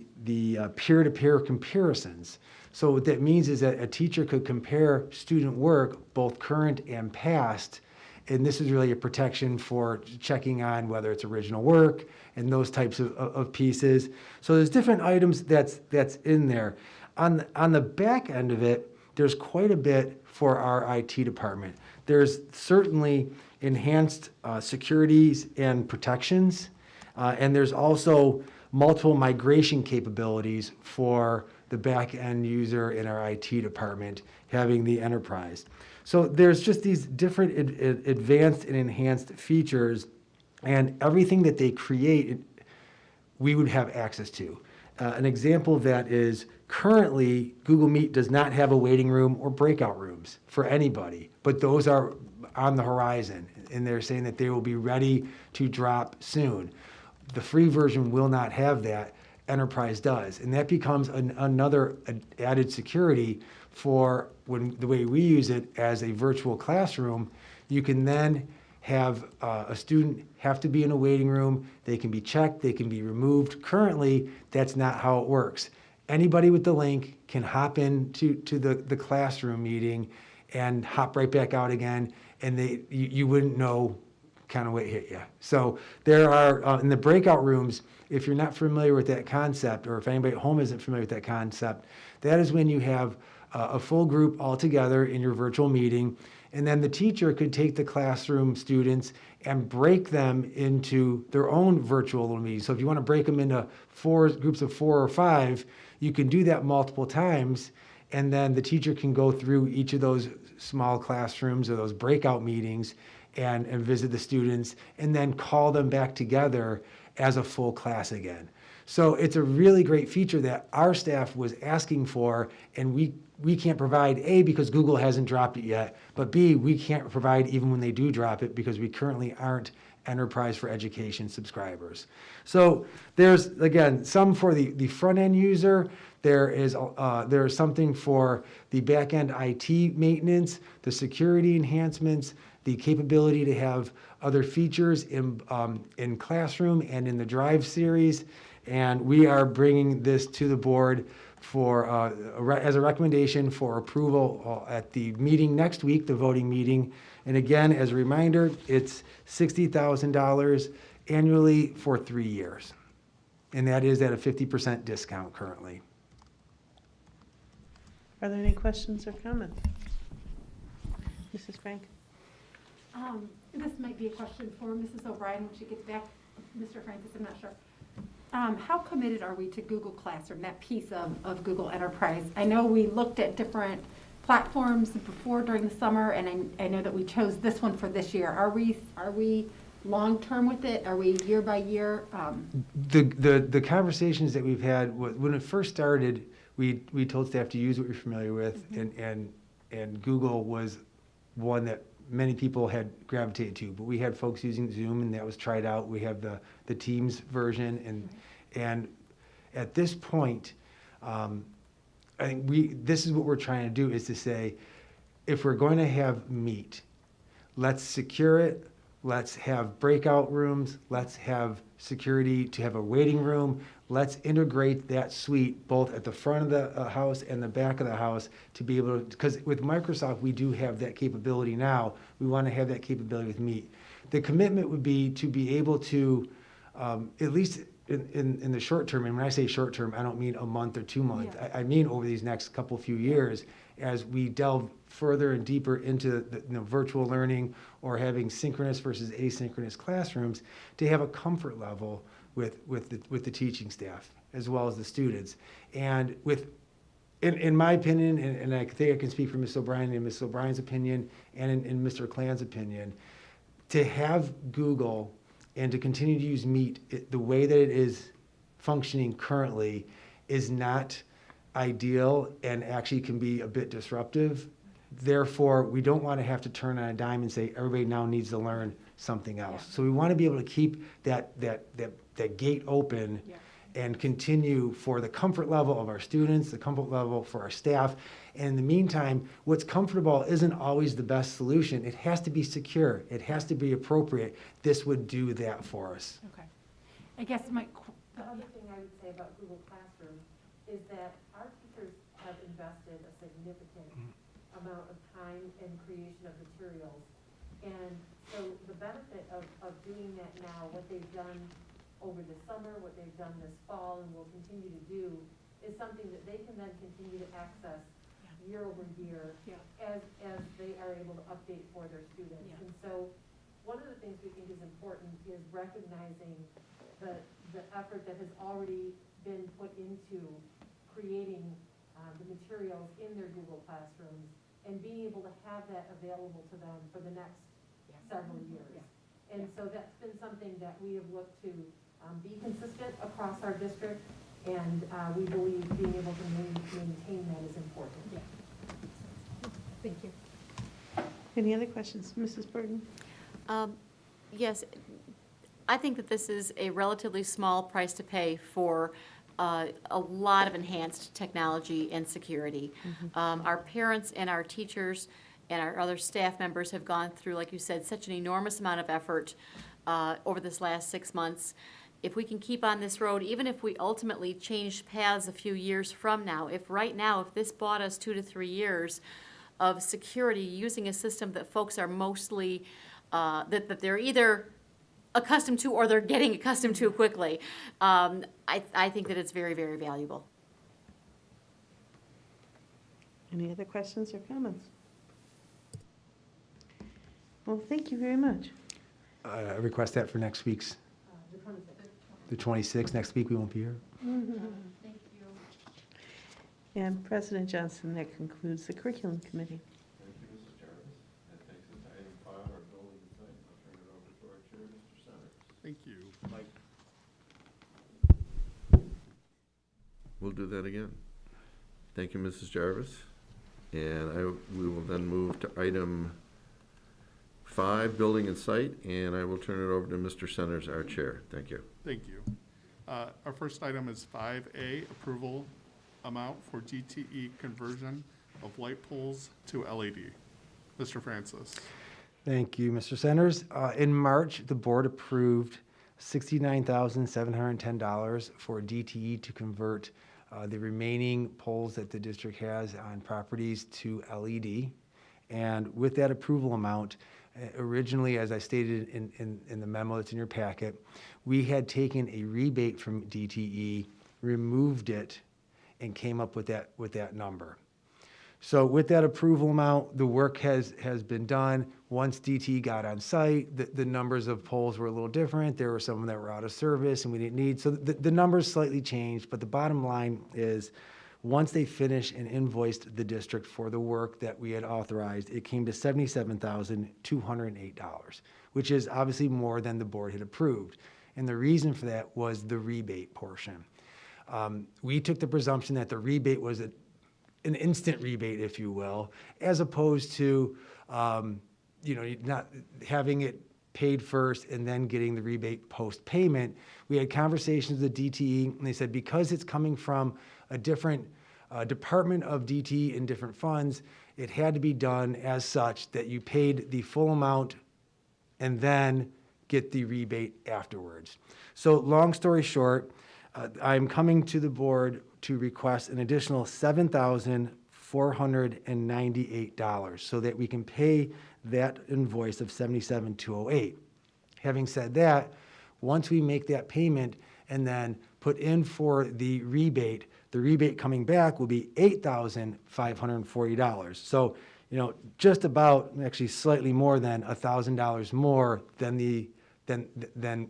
peer-to-peer comparisons. So what that means is that a teacher could compare student work, both current and past, and this is really a protection for checking on whether it's original work and those types of pieces. So there's different items that's in there. On the back end of it, there's quite a bit for our IT department. There's certainly enhanced securities and protections, and there's also multiple migration capabilities for the back-end user in our IT department having the enterprise. So there's just these different advanced and enhanced features, and everything that they create, we would have access to. An example of that is currently Google Meet does not have a waiting room or breakout rooms for anybody, but those are on the horizon, and they're saying that they will be ready to drop soon. The free version will not have that. Enterprise does, and that becomes another added security for when the way we use it as a virtual classroom. You can then have a student have to be in a waiting room. They can be checked, they can be removed. Currently, that's not how it works. Anybody with the link can hop into the classroom meeting and hop right back out again, and you wouldn't know kind of what hit you. So there are, in the breakout rooms, if you're not familiar with that concept, or if anybody at home isn't familiar with that concept, that is when you have a full group all together in your virtual meeting, and then the teacher could take the classroom students and break them into their own virtual little meetings. So if you want to break them into groups of 4 or 5, you can do that multiple times, and then the teacher can go through each of those small classrooms or those breakout meetings and visit the students, and then call them back together as a full class again. So it's a really great feature that our staff was asking for, and we can't provide, A, because Google hasn't dropped it yet, but B, we can't provide even when they do drop it because we currently aren't Enterprise for Education subscribers. So there's, again, some for the front-end user. There is something for the back-end IT maintenance, the security enhancements, the capability to have other features in Classroom and in the Drive series. And we are bringing this to the board for as a recommendation for approval at the meeting next week, the voting meeting. And again, as a reminder, it's $60,000 annually for 3 years. And that is at a 50% discount currently. Are there any questions or comments? Mrs. Frank? This might be a question for Mrs. O'Brien when she gets back. Mr. Francis, I'm not sure. How committed are we to Google Classroom, that piece of Google Enterprise? I know we looked at different platforms before during the summer, and I know that we chose this one for this year. Are we long-term with it? Are we year by year? The conversations that we've had, when it first started, we told staff to use what you're familiar with, mm-hmm. and Google was one that many people had gravitated to, but we had folks using Zoom, and that was tried out. We have the Teams version, and at this point, I think this is what we're trying to do, is to say, if we're going to have Meet, let's secure it, let's have breakout rooms, let's have security to have a waiting room, let's integrate that suite both at the front of the house and the back of the house to be able to, because with Microsoft, we do have that capability now. We want to have that capability with Meet. The commitment would be to be able to, at least in the short term, and when I say short term, I don't mean a month or 2 months. Yeah. I mean over these next few years, as we delve further and deeper into the virtual learning or having synchronous versus asynchronous classrooms, to have a comfort level with the teaching staff as well as the students. And in my opinion, and I think I can speak for Ms. O'Brien and Ms. O'Brien's opinion and in Mr. Klan's opinion, to have Google and to continue to use Meet the way that it is functioning currently is not ideal and actually can be a bit disruptive. Therefore, we don't want to have to turn on a dime and say everybody now needs to learn something else. Yeah. So we want to be able to keep that gate open, yeah. and continue for the comfort level of our students, the comfort level for our staff. And in the meantime, what's comfortable isn't always the best solution. It has to be secure. It has to be appropriate. This would do that for us. Okay. I guess The other thing I would say about Google Classroom is that our teachers have invested a significant amount of time in creation of materials. And so the benefit of doing that now, what they've done over the summer, what they've done this fall, and will continue to do, is something that they can then continue to access year over year as they are able to update for their students. And so one of the things we think is important is recognizing the effort that has already been put into creating the materials in their Google Classrooms and being able to have that available to them for the next several years. And so that's been something that we have looked to be consistent across our district, and we believe being able to maintain that is important. Thank you. Any other questions? Mrs. Burton? Yes, I think that this is a relatively small price to pay for a lot of enhanced technology and security. Our parents and our teachers and our other staff members have gone through, like you said, such an enormous amount of effort over this last 6 months. If we can keep on this road, even if we ultimately change paths a few years from now, if this bought us 2 to 3 years of security using a system that folks are mostly, that they're either accustomed to or they're getting accustomed to quickly, I think that it's very, very valuable. Any other questions or comments? Well, thank you very much. I request that for next week's, the 26th. Next week, we won't be here. And President Johnson, that concludes the curriculum committee. Thank you, Mrs. Jarvis. That takes us to item 5, our building and site. I'll turn it over to our chair, Mr. Centers. Thank you. We'll do that again. Thank you, Mrs. Jarvis. And we will then move to item 5, building and site, and I will turn it over to Mr. Centers, our chair. Thank you. Thank you. Our first item is 5A, approval amount for DTE conversion of light poles to LED. Mr. Francis. Thank you, Mr. Centers. In March, the board approved $69,710 for DTE to convert the remaining poles that the district has on properties to LED. And with that approval amount, originally, as I stated in the memo that's in your packet, we had taken a rebate from DTE, removed it, and came up with that number. So with that approval amount, the work has been done. Once DTE got on site, the numbers of poles were a little different. There were some that were out of service and we didn't need. So the numbers slightly changed, but the bottom line is once they finished and invoiced the district for the work that we had authorized, it came to $77,208, which is obviously more than the board had approved. And the reason for that was the rebate portion. We took the presumption that the rebate was an instant rebate, if you will, as opposed to, not having it paid first and then getting the rebate post-payment. We had conversations with DTE, and they said because it's coming from a different department of DTE in different funds, it had to be done as such that you paid the full amount and then get the rebate afterwards. So long story short, I'm coming to the board to request an additional $7,498 so that we can pay that invoice of $77,208. Having said that, once we make that payment and then put in for the rebate coming back will be $8,540. So, just about, actually slightly more than $1,000 more than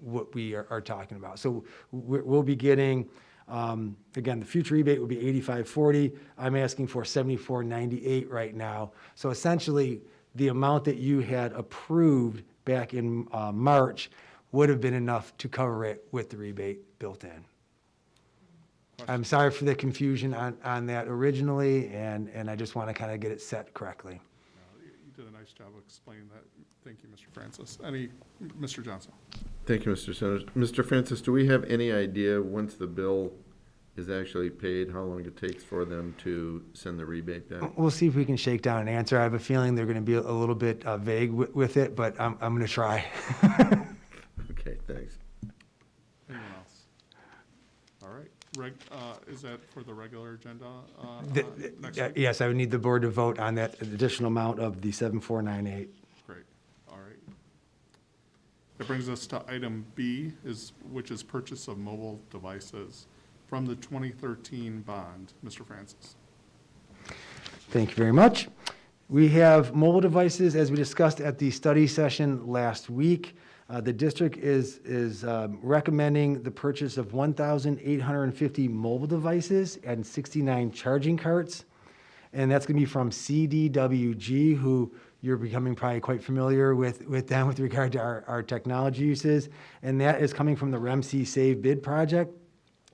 what we are talking about. So we'll be getting, again, the future rebate will be $8,540. I'm asking for $7,498 right now. So essentially, the amount that you had approved back in March would have been enough to cover it with the rebate built in. I'm sorry for the confusion on that originally, and I just want to kind of get it set correctly. You did a nice job of explaining that. Thank you, Mr. Francis. Mr. Johnson? Thank you, Mr. Sanders. Mr. Francis, do we have any idea, once the bill is actually paid, how long it takes for them to send the rebate back? We'll see if we can shake down an answer. I have a feeling they're going to be a little bit vague with it, but I'm going to try. Okay, thanks. Anyone else? All right. Is that for the regular agenda next week? Yes, I would need the board to vote on that additional amount of the 7498. Great. All right. That brings us to item B, which is purchase of mobile devices from the 2013 bond. Mr. Francis? Thank you very much. We have mobile devices, as we discussed at the study session last week. The district is recommending the purchase of 1,850 mobile devices and 69 charging carts. And that's going to be from CDWG, who you're becoming probably quite familiar with them with regard to our technology uses. And that is coming from the REMC Save Bid project.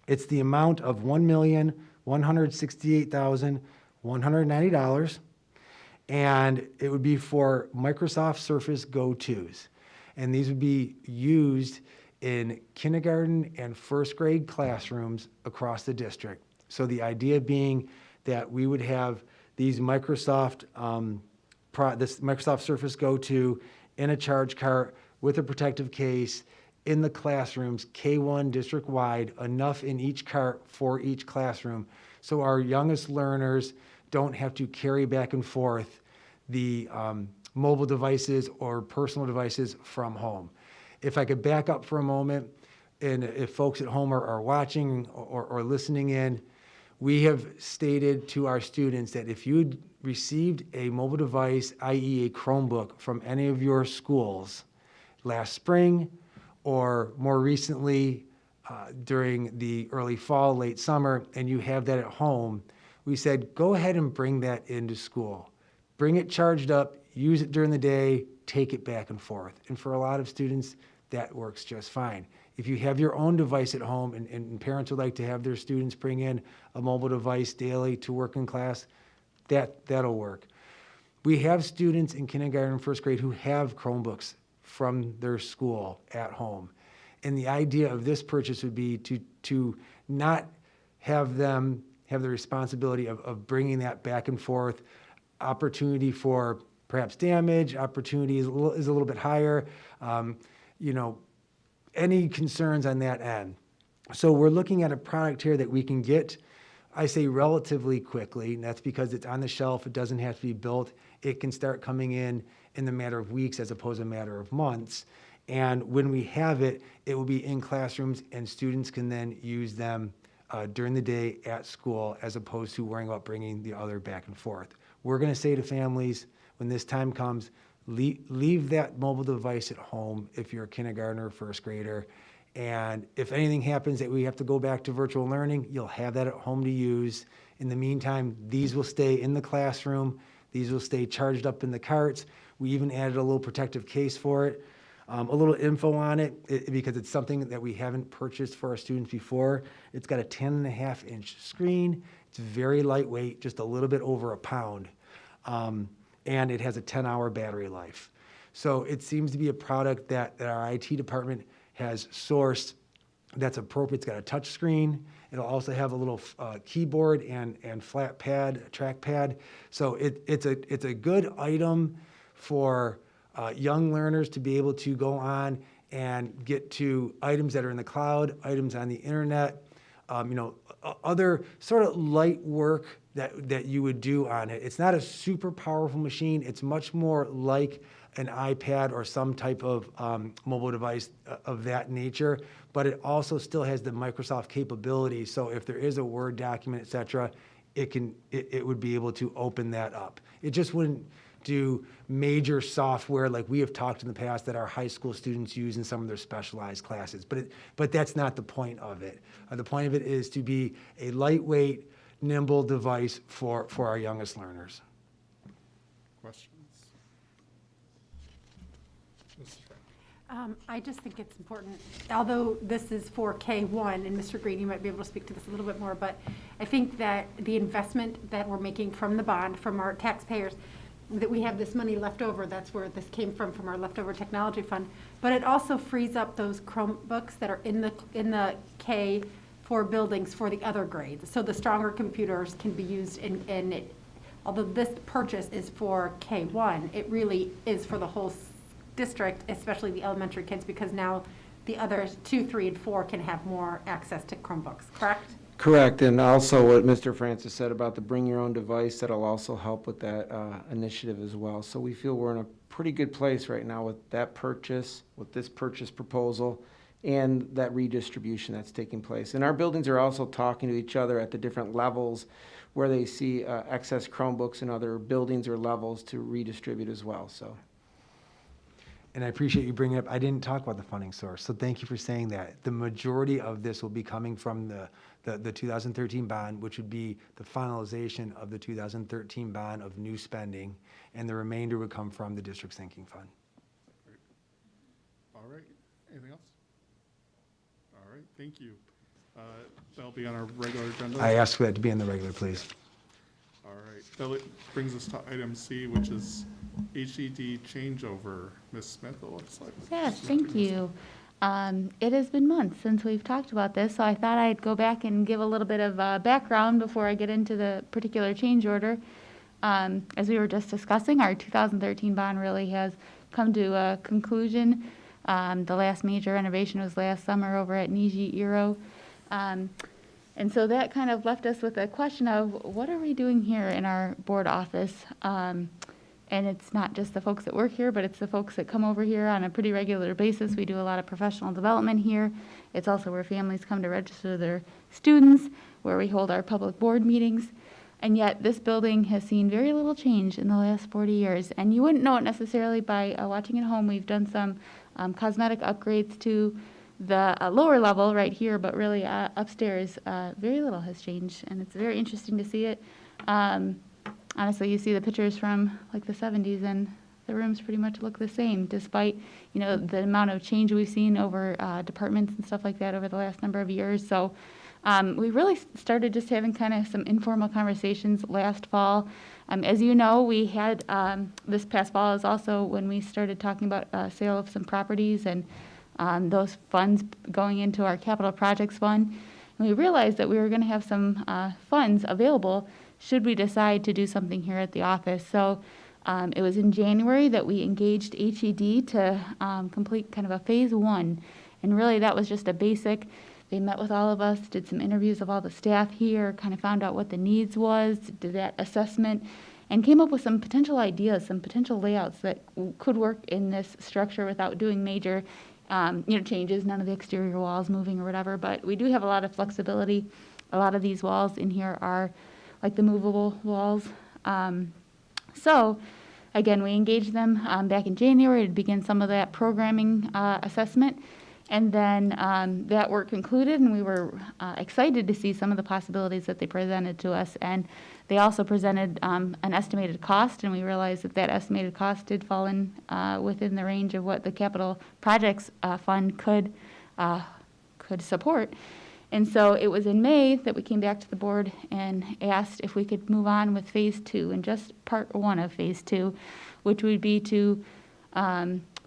It's the amount of $1,168,190. And it would be for Microsoft Surface Go 2s. And these would be used in kindergarten and first grade classrooms across the district. So the idea being that we would have these Microsoft, this Microsoft Surface Go 2 in a charge cart with a protective case in the classrooms, K-1 district-wide, enough in each cart for each classroom. So our youngest learners don't have to carry back and forth the mobile devices or personal devices from home. If I could back up for a moment, and if folks at home are watching or listening in, we have stated to our students that if you received a mobile device, i.e. a Chromebook, from any of your schools last spring or more recently during the early fall, late summer, and you have that at home, we said, go ahead and bring that into school. Bring it charged up, use it during the day, take it back and forth. And for a lot of students, that works just fine. If you have your own device at home and parents would like to have their students bring in a mobile device daily to work in class, that'll work. We have students in kindergarten and first grade who have Chromebooks from their school at home. And the idea of this purchase would be to not have them have the responsibility of bringing that back and forth. Opportunity for perhaps damage, opportunity is a little bit higher. Any concerns on that end? So we're looking at a product here that we can get, I say relatively quickly, and that's because it's on the shelf, it doesn't have to be built. It can start coming in the matter of weeks as opposed to a matter of months. And when we have it, it will be in classrooms and students can then use them during the day at school as opposed to worrying about bringing the other back and forth. We're going to say to families, when this time comes, leave that mobile device at home if you're a kindergartner or first grader. And if anything happens that we have to go back to virtual learning, you'll have that at home to use. In the meantime, these will stay in the classroom. These will stay charged up in the carts. We even added a little protective case for it. A little info on it, because it's something that we haven't purchased for our students before. It's got a 10.5-inch screen. It's very lightweight, just a little bit over a pound. And it has a 10-hour battery life. So it seems to be a product that our IT department has sourced that's appropriate. It's got a touch screen. It'll also have a little keyboard and flat pad, track pad. So it's a good item for young learners to be able to go on and get to items that are in the cloud, items on the internet, other sort of light work that you would do on it. It's not a super powerful machine. It's much more like an iPad or some type of mobile device of that nature, but it also still has the Microsoft capability. So if there is a Word document, et cetera, it would be able to open that up. It just wouldn't do major software like we have talked in the past that our high school students use in some of their specialized classes. But that's not the point of it. The point of it is to be a lightweight, nimble device for our youngest learners. Questions? Mrs. Frank? I just think it's important, although this is for K-1, and Mr. Green, you might be able to speak to this a little bit more, but I think that the investment that we're making from the bond, from our taxpayers, that we have this money left over. That's where this came from our leftover technology fund. But it also frees up those Chromebooks that are in the K4 buildings for the other grades. So the stronger computers can be used in it. Although this purchase is for K1, it really is for the whole district, especially the elementary kids, because now the others, 2, 3, and 4 can have more access to Chromebooks, correct? Correct, and also what Mr. Francis said about the bring your own device, that'll also help with that initiative as well. So we feel we're in a pretty good place right now with that purchase, with this purchase proposal, and that redistribution that's taking place. And our buildings are also talking to each other at the different levels where they see excess Chromebooks in other buildings or levels to redistribute as well, so. And I appreciate you bringing it up. I didn't talk about the funding source, so thank you for saying that. The majority of this will be coming from the 2013 bond, which would be the finalization of the 2013 bond of new spending, and the remainder would come from the district sinking fund. All right, anything else? All right, thank you. That'll be on our regular agenda. I asked for that to be in the regular, please. All right, that brings us to item C, which is HED changeover. Ms. Smith, it looks like. Yes, thank you. It has been months since we've talked about this, so I thought I'd go back and give a little bit of background before I get into the particular change order. As we were just discussing, our 2013 bond really has come to a conclusion. The last major renovation was last summer over at Niji Euro. And so that kind of left us with a question of, what are we doing here in our board office? And it's not just the folks that work here, but it's the folks that come over here on a pretty regular basis. We do a lot of professional development here. It's also where families come to register their students, where we hold our public board meetings. And yet this building has seen very little change in the last 40 years. And you wouldn't know it necessarily by watching at home. We've done some cosmetic upgrades to the lower level right here, but really upstairs, very little has changed. And it's very interesting to see it. Honestly, you see the pictures from like the 70s, and the rooms pretty much look the same, despite, you know, the amount of change we've seen over departments and stuff like that over the last number of years. So we really started just having kind of some informal conversations last fall. As you know, we had this past fall is also when we started talking about sale of some properties and those funds going into our capital projects fund. And we realized that we were going to have some funds available should we decide to do something here at the office. So it was in January that we engaged HED to complete kind of a phase 1. And really that was just a basic. They met with all of us, did some interviews of all the staff here, kind of found out what the needs was, did that assessment, and came up with some potential ideas, some potential layouts that could work in this structure without doing major changes, none of the exterior walls moving or whatever. But we do have a lot of flexibility. A lot of these walls in here are like the movable walls. So again, we engaged them back in January to begin some of that programming assessment. And then that work concluded, and we were excited to see some of the possibilities that they presented to us. And they also presented an estimated cost, and we realized that that estimated cost did fall in within the range of what the capital projects fund could support. And so it was in May that we came back to the board and asked if we could move on with phase 2, and just part 1 of phase 2, which would be to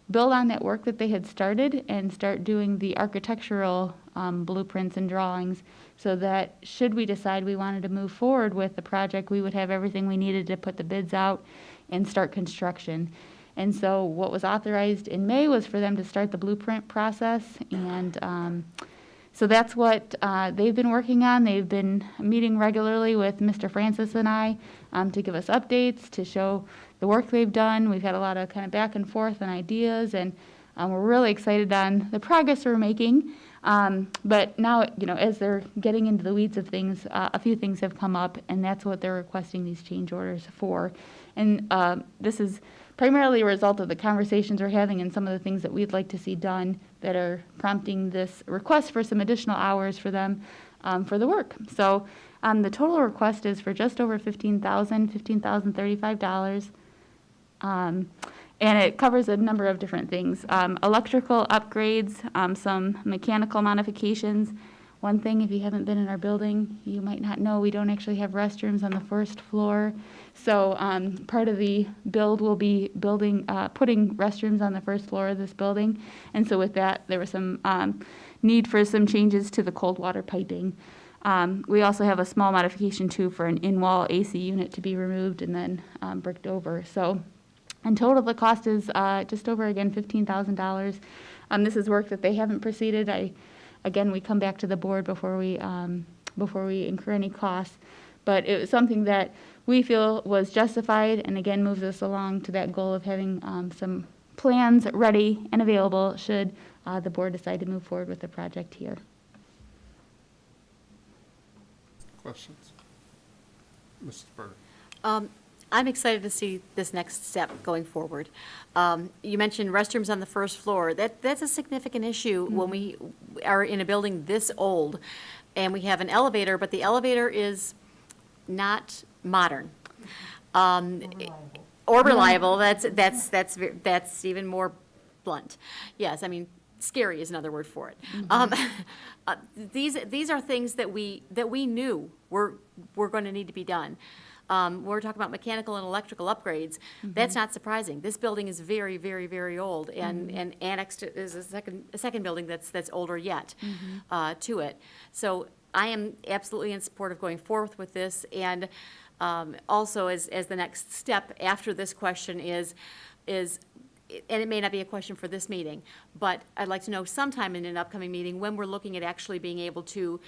build on that work that they had started and start doing the architectural blueprints and drawings, so that should we decide we wanted to move forward with the project, we would have everything we needed to put the bids out and start construction. And so what was authorized in May was for them to start the blueprint process, and so that's what they've been working on. They've been meeting regularly with Mr. Francis and I to give us updates, to show the work they've done. We've had a lot of kind of back and forth and ideas, and we're really excited on the progress we're making. But now, as they're getting into the weeds of things, a few things have come up, and that's what they're requesting these change orders for. And this is primarily a result of the conversations we're having and some of the things that we'd like to see done that are prompting this request for some additional hours for them for the work. So the total request is for just over $15,035. And it covers a number of different things. Electrical upgrades, some mechanical modifications. One thing, if you haven't been in our building, you might not know, we don't actually have restrooms on the first floor. So part of the build will be putting restrooms on the first floor of this building. And so with that, there was some need for some changes to the cold water piping. We also have a small modification too for an in-wall AC unit to be removed and then bricked over. So in total, the cost is just over, again, $15,000. This is work that they haven't proceeded. Again, we come back to the board before we incur any costs. But it was something that we feel was justified and again moves us along to that goal of having some plans ready and available should the board decide to move forward with the project here. Questions? Mrs. Berg? I'm excited to see this next step going forward. You mentioned restrooms on the first floor. That's a significant issue when we are in a building this old and we have an elevator, but the elevator is not modern. Or reliable. That's even more blunt. Yes, I mean, scary is another word for it. These are things that we knew were going to need to be done. We're talking about mechanical and electrical upgrades. That's not surprising. This building is very, very, very old, and annexed is a second building that's older yet to it. So I am absolutely in support of going forth with this, and also as the next step after this question is, and it may not be a question for this meeting, but I'd like to know sometime in an upcoming meeting when we're looking at actually being able to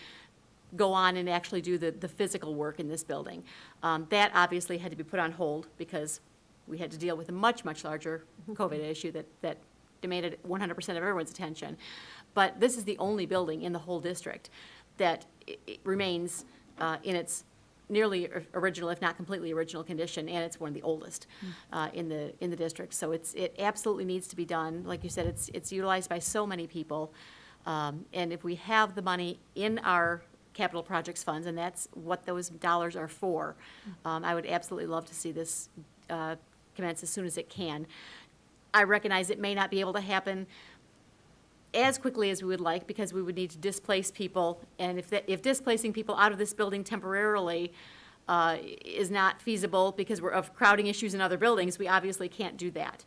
go on and actually do the physical work in this building. That obviously had to be put on hold because we had to deal with a much, much larger COVID issue that demanded 100% of everyone's attention. But this is the only building in the whole district that it remains in its nearly original, if not completely original condition, and it's one of the oldest in the district. So it absolutely needs to be done. Like you said, it's utilized by so many people. And if we have the money in our capital projects funds, and that's what those dollars are for, I would absolutely love to see this commence as soon as it can. I recognize it may not be able to happen as quickly as we would like because we would need to displace people, and if displacing people out of this building temporarily is not feasible because of crowding issues in other buildings, we obviously can't do that.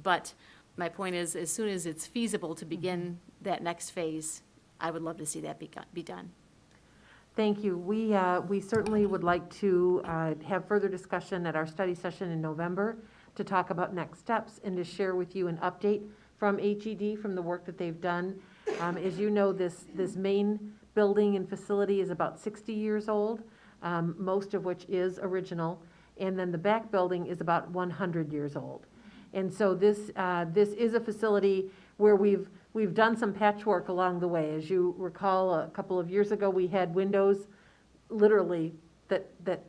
But my point is, as soon as it's feasible to begin that next phase, I would love to see that be done. Thank you. We certainly would like to have further discussion at our study session in November to talk about next steps and to share with you an update from HED, from the work that they've done. As you know, this main building and facility is about 60 years old, most of which is original, and then the back building is about 100 years old. And so this is a facility where we've done some patchwork along the way. As you recall, a couple of years ago, we had windows literally that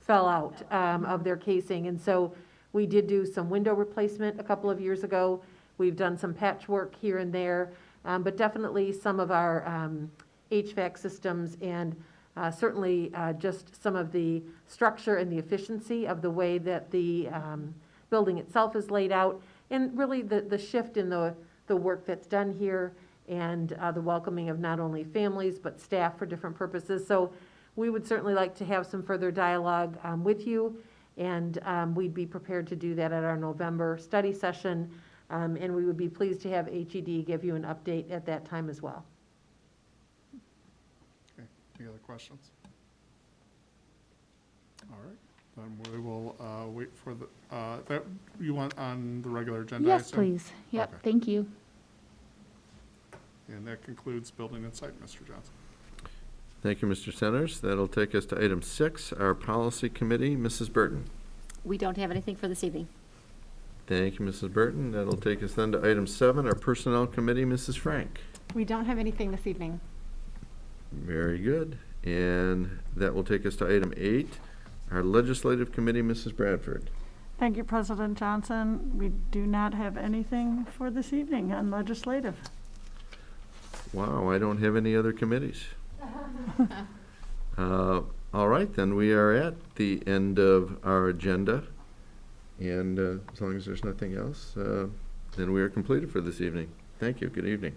fell out of their casing. And so we did do some window replacement a couple of years ago. We've done some patchwork here and there, but definitely some of our HVAC systems and certainly just some of the structure and the efficiency of the way that the building itself is laid out, and really the shift in the work that's done here and the welcoming of not only families but staff for different purposes. So we would certainly like to have some further dialogue with you, and we'd be prepared to do that at our November study session, and we would be pleased to have HED give you an update at that time as well. Okay, any other questions? All right, then we will wait for that you want on the regular agenda? I Yes, assume? please. Yep, Okay. thank you. And that concludes building and site, Mr. Johnson. Thank you, Mr. Centers. That'll take us to item 6, our policy committee. Mrs. Burton. We don't have anything for this evening. Thank you, Mrs. Burton. That'll take us then to item 7, our personnel committee. Mrs. Frank. We don't have anything this evening. Very good. And that will take us to item 8, our legislative committee. Mrs. Bradford. Thank you, President Johnson. We do not have anything for this evening on legislative. Wow, I don't have any other committees. All right, then we are at the end of our agenda. And as long as there's nothing else, then we are completed for this evening. Thank you. Good evening.